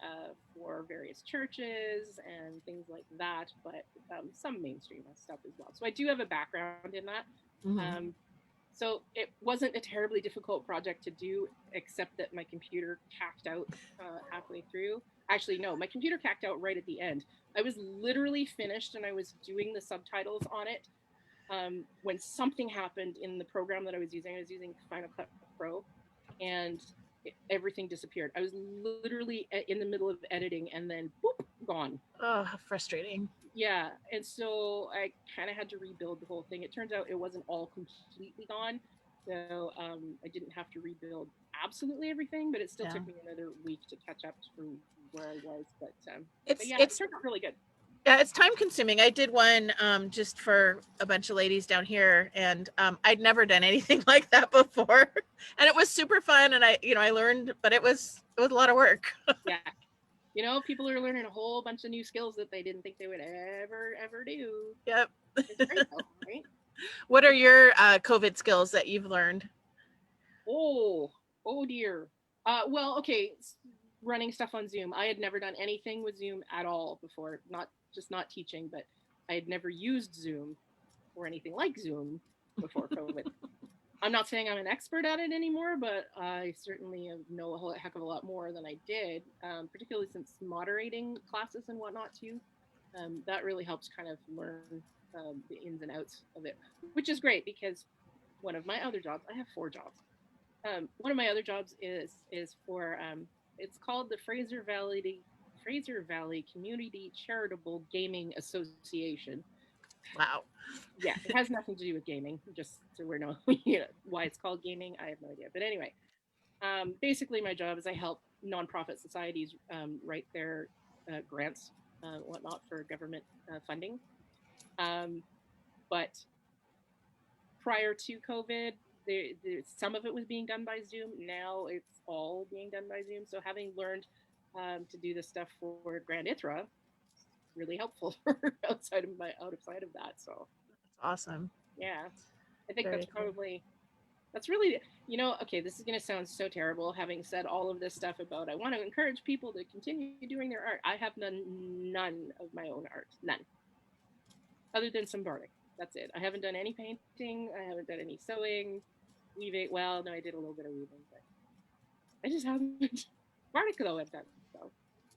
for various churches and things like that, but some mainstream stuff as well. So I do have a background in that. Mm-hmm. So it wasn't a terribly difficult project to do, except that my computer cacked out halfway through. Actually, no, my computer cacked out right at the end. I was literally finished and I was doing the subtitles on it when something happened in the program that I was using Final Cut Pro, and everything disappeared. I was literally in the middle of editing, and then boop, gone. Oh, how frustrating. Yeah, and so I kind of had to rebuild the whole thing. It turns out it wasn't all completely gone, so I didn't have to rebuild absolutely everything, but it still Yeah. took me another week to catch up to where I was. But It's yeah, it it's turned out really good. yeah, it's time consuming. I did one just for a bunch of ladies down here, and I'd never done anything like that before, and it was super fun. And I learned, but it was a lot of work. Yeah, people are learning a whole bunch of new skills that they didn't think they would ever do. Yep. It's great though, right? What are your COVID skills that you've learned? Oh, oh dear. Well, okay, running stuff on Zoom. I had never done anything with Zoom at all before. Not teaching, but I had never used Zoom or anything like Zoom before COVID. I'm not saying I'm an expert at it anymore, but I certainly know a whole heck of a lot more than I did, particularly since moderating classes and whatnot too. That really helps kind of learn the ins and outs of it, which is great because one of my other jobs, I have 4 jobs. One of my other jobs is for it's called the Fraser Valley Community Charitable Gaming Association. Wow. Yeah, it has nothing to do with gaming. Just so we're know, why it's called gaming, I have no idea. But anyway, basically, my job is I help nonprofit societies write their grants, whatnot, for government funding. Um, but prior to COVID, some of it was being done by Zoom. Now it's all being done by Zoom. So having learned to do this stuff for Grand Ithra, really helpful outside of that. So That's awesome. yeah, I think Very cool. that's really okay, this is going to sound so terrible having said all of this stuff about I want to encourage people to continue doing their art. I have none of my own art, none, other than some bardic. That's it. I haven't done any painting, I haven't done any sewing, weaving. Well, no, I did a little bit of weaving, but I just haven't. Bardic though I've done. So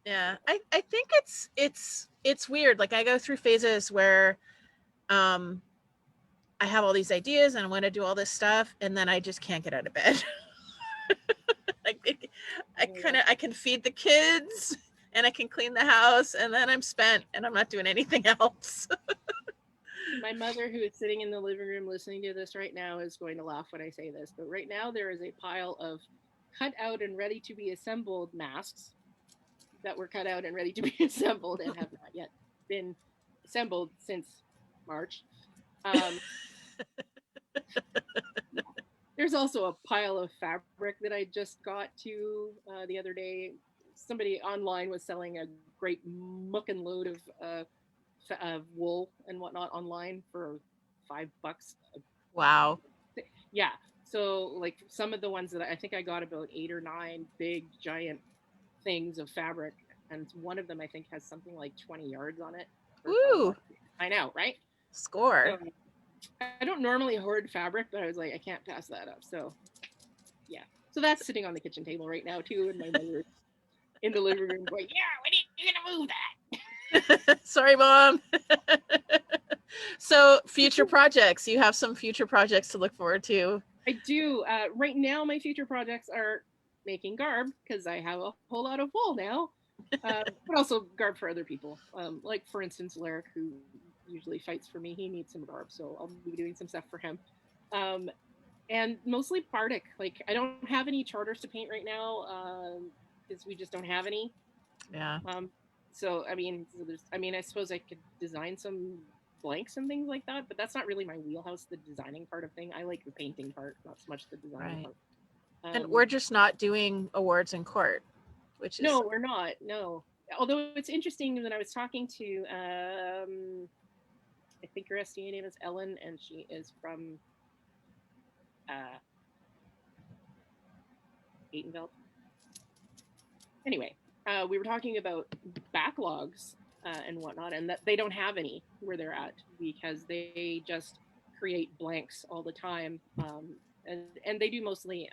Yeah, I think it's weird. Like I go through phases where um I have all these ideas and I want to do all this stuff, and then I just can't get out of bed. like I can feed the kids and I can clean the house, and then I'm spent and I'm not doing anything else. my mother, who is sitting in the living room listening to this right now, is going to laugh when I say this, but right now there is a pile of cut out and ready to be assembled masks that were cut out and ready to be assembled and have not yet been assembled since March. Um, there's also a pile of fabric that I just got to the other day. Somebody online was selling a great mucking load of wool and whatnot online for $5. Wow. Yeah. So like some of the ones that I think I got about 8 or 9 big giant things of fabric, and one of them I think has something like 20 yards on it for Woo! $5. I know, right? Score. So, I don't normally hoard fabric, but I was like, I can't pass that up. So yeah. So that's sitting on the kitchen table right now too, and my mother in the living room going, "Yeah, when are you gonna move that?" Sorry, Mom. So, future projects. You have some future projects to look forward to. I do. Right now, my future projects are making garb because I have a whole lot of wool now, but also garb for other people. Like, for instance, Larrick, who usually fights for me, he needs some garb, so I'll be doing some stuff for him. Um, and mostly Bardic. Like, I don't have any charters to paint right now because we just don't have any. Yeah. So I suppose I could design some blanks and things like that, but that's not really my wheelhouse, the designing part of thing. I like the painting part, not so much the designing Right. part. And we're just not doing awards in court, which is No, we're not. No. Although it's interesting when I was talking to I think her SDA name is Ellen, and she is from uh Atenveld. Anyway, we were talking about backlogs and whatnot, and that they don't have any where they're at because they just create blanks all the time, and they do mostly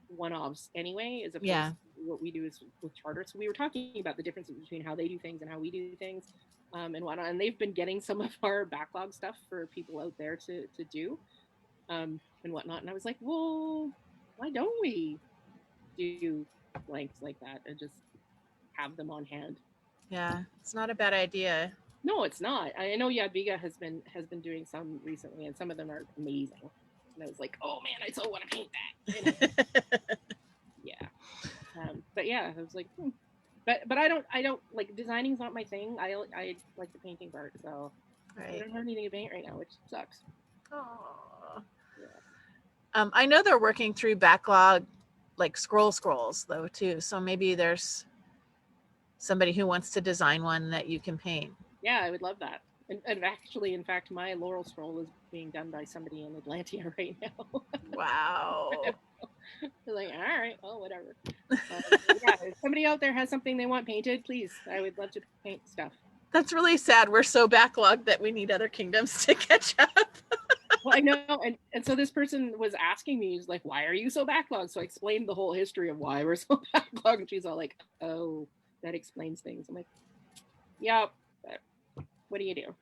one-offs anyway, as opposed yeah. what we do is with charter. So we were talking about the differences between how they do things and how we do things, and whatnot. And they've been getting some of our backlog stuff for people out there to do, and whatnot. And I was like, well, why don't we do blanks like that and just have them on hand? Yeah, it's not a bad idea. No, it's not. I know Yadviga has been doing some recently, and some of them are amazing. And I was like, oh man, I so want to paint that. Yeah. But yeah, I was like, but I don't like designing's not my thing. I like the painting part, so I don't have anything to paint right now, which sucks. Aww. Yeah. I know they're working through backlog, like scrolls though too. So maybe there's somebody who wants to design one that you can paint. Yeah, I would love that. And actually, in fact, my Laurel scroll is being done by somebody in Atlantia right now. Wow. They're like, all right, well, whatever. Yeah, if somebody out there has something they want painted, please, I would love to paint stuff. That's really sad. We're so backlogged that we need other kingdoms to catch up. Well, I know, and so this person was asking me, he's like, why are you so backlogged? So I explained the whole history of why we're so backlogged, and she's all like, oh, that explains things. I'm like, yeah, but what do you do?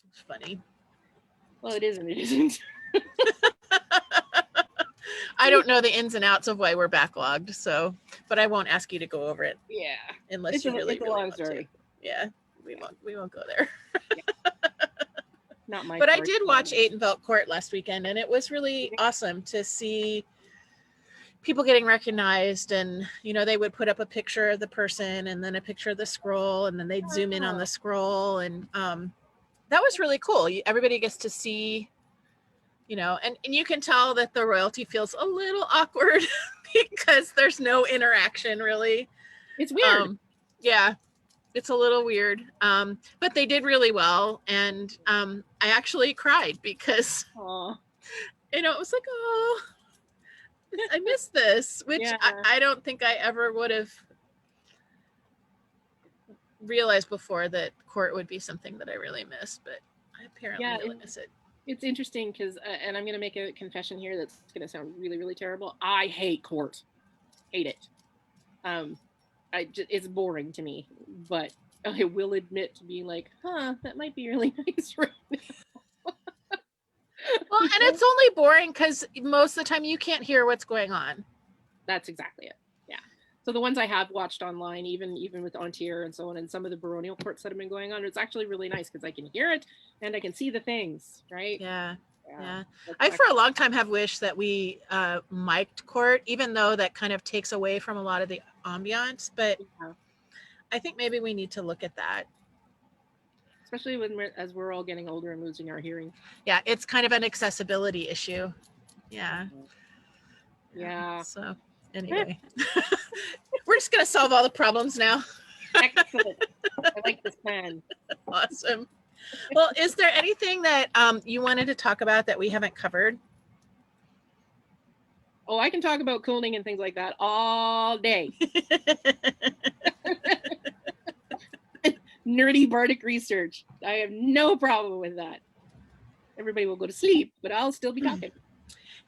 It's funny. Well, it is and it isn't. I don't know the ins and outs of why we're backlogged, so, but I won't ask you to go over it. Yeah, unless you really, it's a really long want story. to. Yeah, we won't go there. Yeah. Not my. But I did watch Atenvelt Court last weekend, and it was really awesome to see people getting recognized. And they would put up a picture of the person, and then a picture of the scroll, and then they'd zoom in on the scroll, and that was really cool. Everybody gets to see. And you can tell that the royalty feels a little awkward because there's no interaction really. It's weird. Yeah, it's a little weird. But they did really well. And I actually cried because, it was like, oh, I missed this, which yeah. I don't think I ever would have realized before that court would be something that I really missed, but I apparently really miss it. It's interesting because, and I'm going to make a confession here that's going to sound really, really terrible. I hate court. Hate it. It's boring to me, but I will admit to being like, that might be really nice right now. Well, and it's only boring because most of the time you can't hear what's going on. That's exactly it. Yeah. So the ones I have watched online, even with Ontier and so on, and some of the baronial courts that have been going on, it's actually really nice because I can hear it and I can see the things, right? Yeah. I for a long time have wished that we mic'd court, even though that kind of takes away from a lot of the ambiance. But I think maybe we need to look at that. Especially as we're all getting older and losing our hearing. Yeah, it's kind of an accessibility issue. Yeah. So anyway, we're just going to solve all the problems now. Excellent. I like this plan. Awesome. Well, is there anything that you wanted to talk about that we haven't covered? Oh, I can talk about cooling and things like that all day. Nerdy bardic research. I have no problem with that. Everybody will go to sleep, but I'll still be talking.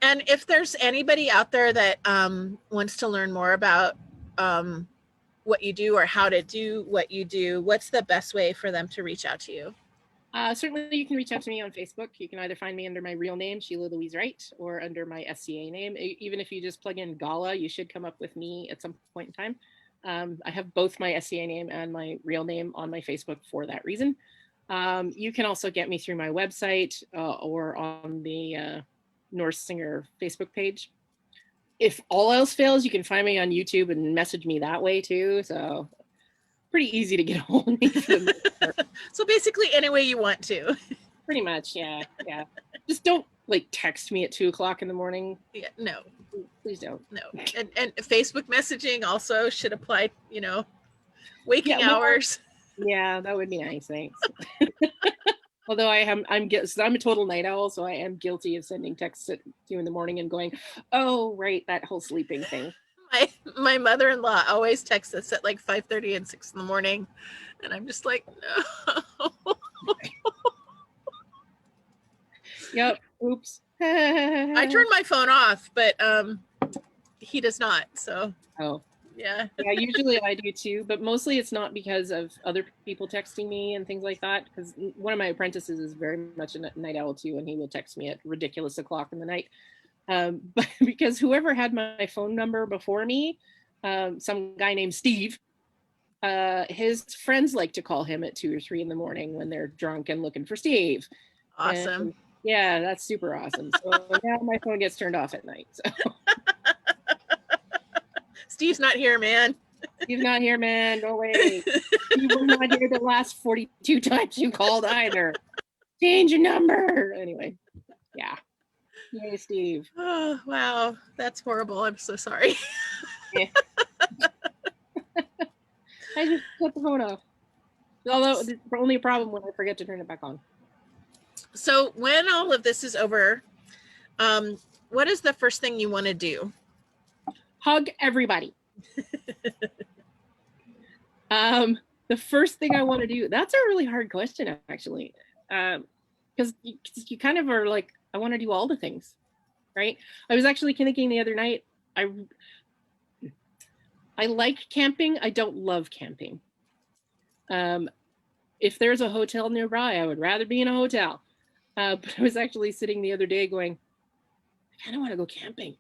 And if there's anybody out there that wants to learn more about what you do or how to do what you do, what's the best way for them to reach out to you? Certainly, you can reach out to me on Facebook. You can either find me under my real name, Sheila Louise Wright, or under my SCA name. Even if you just plug in Gala, you should come up with me at some point in time. I have both my SCA name and my real name on my Facebook for that reason. You can also get me through my website or on the Norse Singer Facebook page. If all else fails, you can find me on YouTube and message me that way too. So pretty easy to get a hold of me. So basically any way you want to. Pretty much, yeah. Just don't text me at 2:00 in the morning. Yeah, no. Please don't. No. And Facebook messaging also should apply, waking hours. Yeah, that would be nice. Thanks. Although I'm a total night owl, so I am guilty of sending texts at 2 in the morning and going, oh, right, that whole sleeping thing. My mother-in-law always texts us at 5:30 and 6 in the morning. And I'm just like, no. Yep. Oops. I turn my phone off, but he does not. So. Oh. Yeah. Yeah, usually I do too, but mostly it's not because of other people texting me and things like that. Because one of my apprentices is very much a night owl too, and he will text me at ridiculous o'clock in the night. But because whoever had my phone number before me, some guy named Steve, his friends like to call him at 2 or 3 in the morning when they're drunk and looking for Steve. Awesome. And yeah, that's super awesome. So now my phone gets turned off at night. So Steve's not here, man. Steve's not here, man. Go away. You were not here the last 42 times you called either. Change your number. Anyway, yeah. Yay, Steve. Oh, wow. That's horrible. I'm so sorry. Yeah. I just put the phone off. Although it's only a problem when I forget to turn it back on. So when all of this is over, what is the first thing you want to do? Hug everybody. The first thing I want to do, that's a really hard question, actually. Because you kind of are like, I want to do all the things, right? I was actually thinking the other night, I like camping. I don't love camping. If there's a hotel nearby, I would rather be in a hotel. But I was actually sitting the other day going, I kind of want to go camping,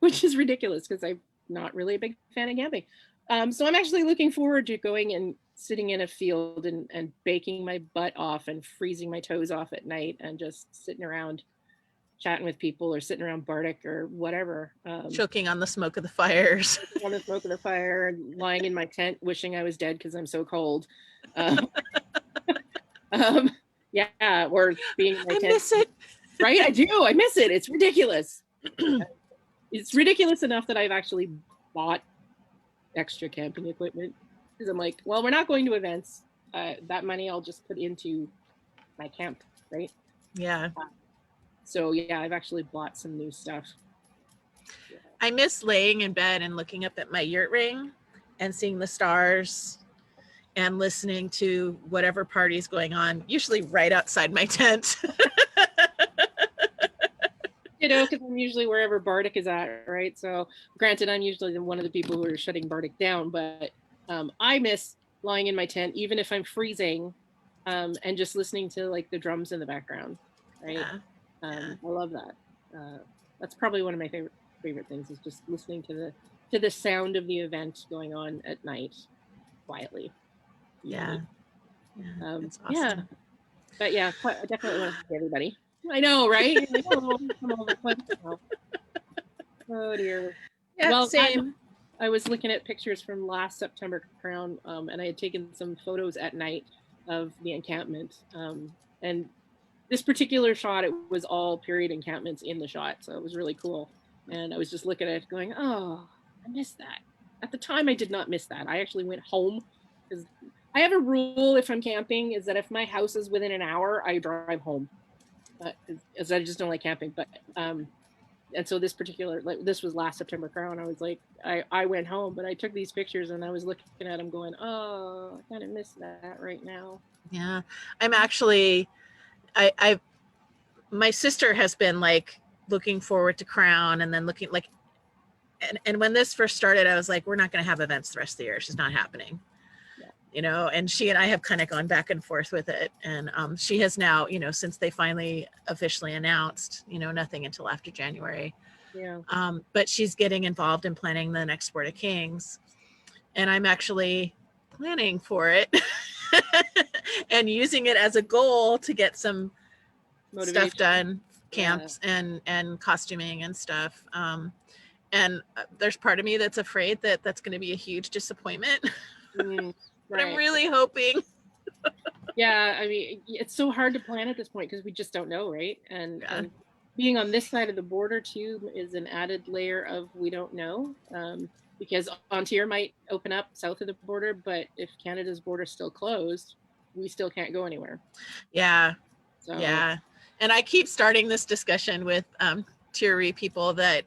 which is ridiculous because I'm not really a big fan of camping. So I'm actually looking forward to going and sitting in a field and baking my butt off and freezing my toes off at night and just sitting around chatting with people or sitting around Bardic or whatever. Choking on the smoke of the fires. On the smoke of the fire, lying in my tent, wishing I was dead because I'm so cold. Yeah, or being in my tent. I miss it. Right, I do. I miss it. It's ridiculous. It's ridiculous enough that I've actually bought extra camping equipment because I'm like, well, we're not going to events. That money I'll just put into my camp, right? Yeah. So yeah, I've actually bought some new stuff. Yeah. I miss laying in bed and looking up at my yurt ring and seeing the stars and listening to whatever party's going on, usually right outside my tent. You know, because I'm usually wherever Bardic is at, right? So granted, I'm usually one of the people who are shutting Bardic down, but I miss lying in my tent, even if I'm freezing, and just listening to like the drums in the background, right? Yeah. I love that. That's probably one of my favorite things is just listening to the sound of the event going on at night, quietly. Yeah. That's awesome. Yeah. But yeah, I definitely want to see everybody. I know, right? Like, oh dear. Yeah, well, same. I was looking at pictures from last September Crown, and I had taken some photos at night of the encampment. And this particular shot, it was all period encampments in the shot, so it was really cool. And I was just looking at it going, oh, I missed that. At the time, I did not miss that. I actually went home because I have a rule if I'm camping is that if my house is within an hour, I drive home. As I just don't like camping. But and so this particular, like this was last September Crown. I was like, I went home, but I took these pictures and I was looking at them going, oh, I kind of miss that right now. Yeah, I'm actually, my sister has been like looking forward to Crown and then looking like, and when this first started, I was like, we're not going to have events the rest of the year. It's just not happening. You know, and she and I have kind of gone back and forth with it. And she has now, you know, since they finally officially announced, you know, nothing until after January. Yeah. But she's getting involved in planning the next Sport of Kings. And I'm actually planning for it and using it as a goal to get some stuff done, camps and costuming and stuff. And there's part of me that's afraid that that's going to be a huge disappointment. But I'm really hoping. Yeah, I mean, it's so hard to plan at this point because we just don't know, right? And being on this side of the border too is an added layer of we don't know, because Ontario might open up south of the border, but if Canada's border is still closed, we still can't go anywhere. Yeah, so. Yeah. And I keep starting this discussion with Tier people that,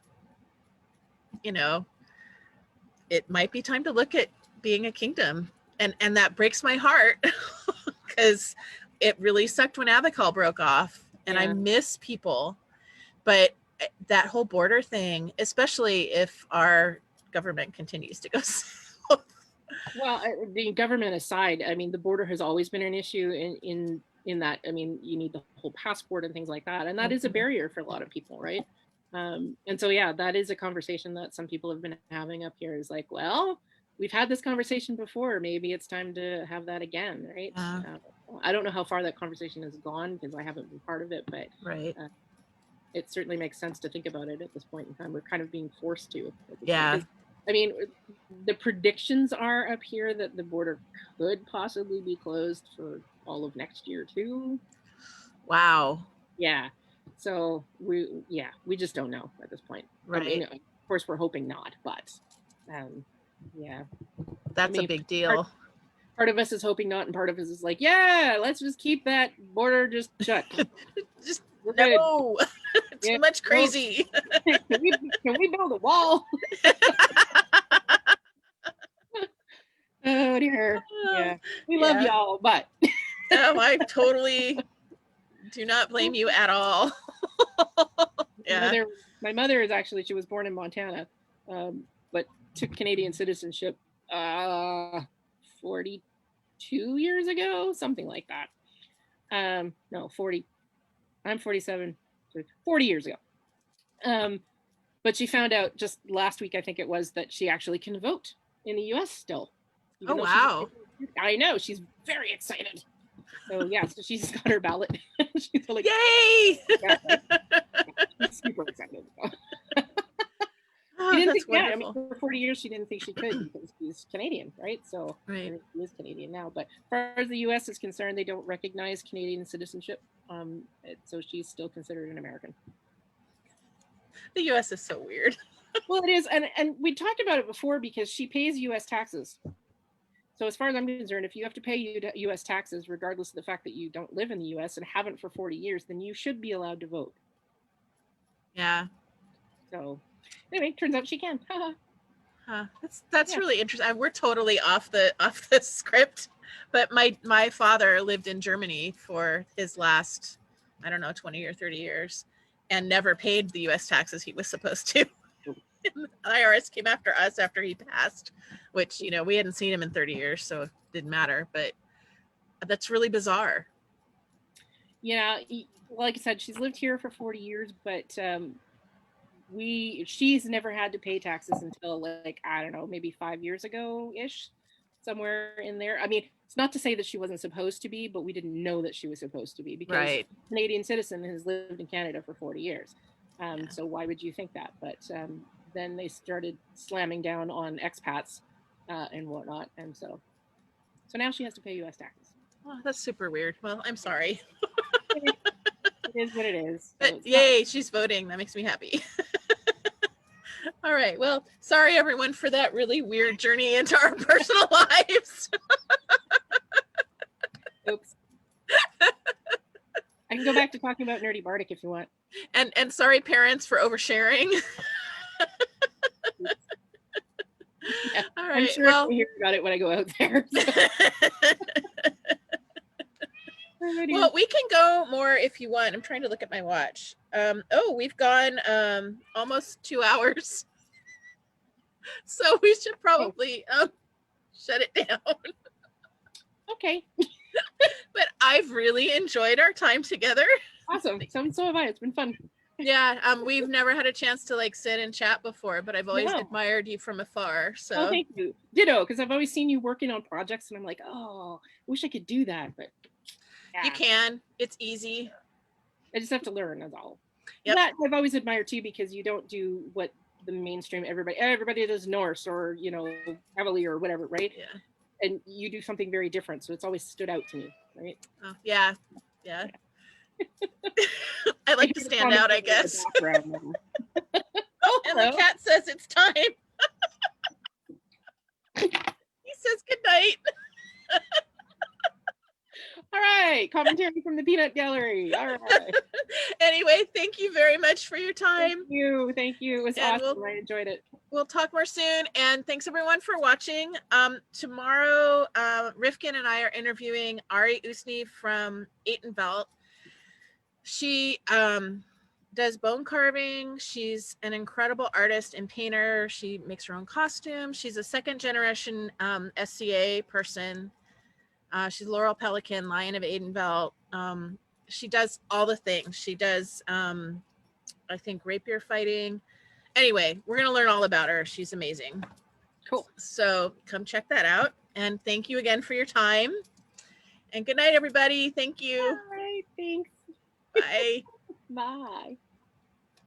you know, it might be time to look at being a kingdom. And that breaks my heart because it really sucked when Abacal broke off and I miss people. But that whole border thing, especially if our government continues to go south. Well, the government aside, I mean, the border has always been an issue in that. I mean, you need the whole passport and things like that, and that is a barrier for a lot of people, right? And so, yeah, that is a conversation that some people have been having up here. Is like, well, we've had this conversation before. Maybe it's time to have that again, right? I don't know how far that conversation has gone because I haven't been part of it, but Right. It certainly makes sense to think about it at this point in time. We're kind of being forced to. Yeah. I mean, the predictions are up here that the border could possibly be closed for all of next year too. Wow. Yeah. So we just don't know at this point. Right. I mean, of course we're hoping not, but yeah. That's a big deal. Part of us is hoping not, and part of us is like, yeah, let's just keep that border just shut. Just no. Too much crazy. Can we build a wall? Oh dear. Yeah. We love y'all, but no, I totally do not blame you at all. Yeah. My mother is actually, she was born in Montana, but took Canadian citizenship 42 years ago, something like that. No, 40. I'm 47. 40 years ago. But she found out just last week, I think it was, that she actually can vote in the US still. Oh, wow. I know. She's very excited. So, yeah, so she's got her ballot. She's like, yay! Yeah, she's super excited. Oh, that's wonderful. I mean, for 40 years, she didn't think she could because she's Canadian, right? So, right. She is Canadian now. But as far as the US is concerned, they don't recognize Canadian citizenship. So she's still considered an American. The US is so weird. Well, it is. And we talked about it before because she pays US taxes. So as far as I'm concerned, if you have to pay US taxes, regardless of the fact that you don't live in the US and haven't for 40 years, then you should be allowed to vote. Yeah. So anyway, turns out she can. That's really interesting. We're totally off the script, but my father lived in Germany for his last, I don't know, 20 or 30 years and never paid the US taxes he was supposed to. The IRS came after us after he passed, which, you know, we hadn't seen him in 30 years, so it didn't matter, but that's really bizarre. Yeah, like I said, she's lived here for 40 years, but she's never had to pay taxes until, like, I don't know, maybe 5 years ago ish, somewhere in there. I mean, it's not to say that she wasn't supposed to be, but we didn't know that she was supposed to be because right. a Canadian citizen has lived in Canada for 40 years. So why would you think that? But then they started slamming down on expats and whatnot, and so now she has to pay US taxes. Oh, that's super weird. Well, I'm sorry. It is what it is. So but yay, she's voting. That makes me happy. All right. Well, sorry everyone for that really weird journey into our personal lives. Oops. I can go back to talking about Nerdy Bardic if you want. And sorry parents for oversharing. Yeah, all right. I'm sure I'll hear about it when I go out there. So. Well, we can go more if you want. I'm trying to look at my watch. We've gone almost 2 hours. So we should probably shut it down. Okay. But I've really enjoyed our time together. Awesome. So have I. It's been fun. Yeah, we've never had a chance to like sit and chat before, but I've always admired you from afar. So thank you. Ditto, because I've always seen you working on projects and I'm like, oh, I wish I could do that, but yeah. You can. It's easy. I just have to learn, that's all. Yep. That I've always admired too, because you don't do what the mainstream everybody does Norse or, you know, Cavalier or whatever, right? Yeah. And you do something very different, so it's always stood out to me, right? Oh, yeah. I like to stand out, I guess. Oh, and the cat says it's time. He says good night. All right, commentary from the Peanut Gallery. All right. Anyway, thank you very much for your time. Thank you. It was awesome. I enjoyed it. We'll talk more soon, and thanks everyone for watching. Tomorrow, Rifkin and I are interviewing Ari Usni from Atenveld. She does bone carving. She's an incredible artist and painter. She makes her own costumes. She's a second generation SCA person. She's Laurel Pelican, Lion of Aidenvelt. She does all the things. She does, I think, rapier fighting. Anyway, we're going to learn all about her. She's amazing. Cool. So come check that out. And thank you again for your time. And good night, everybody. Thank you. All right. Thanks. Bye. Bye.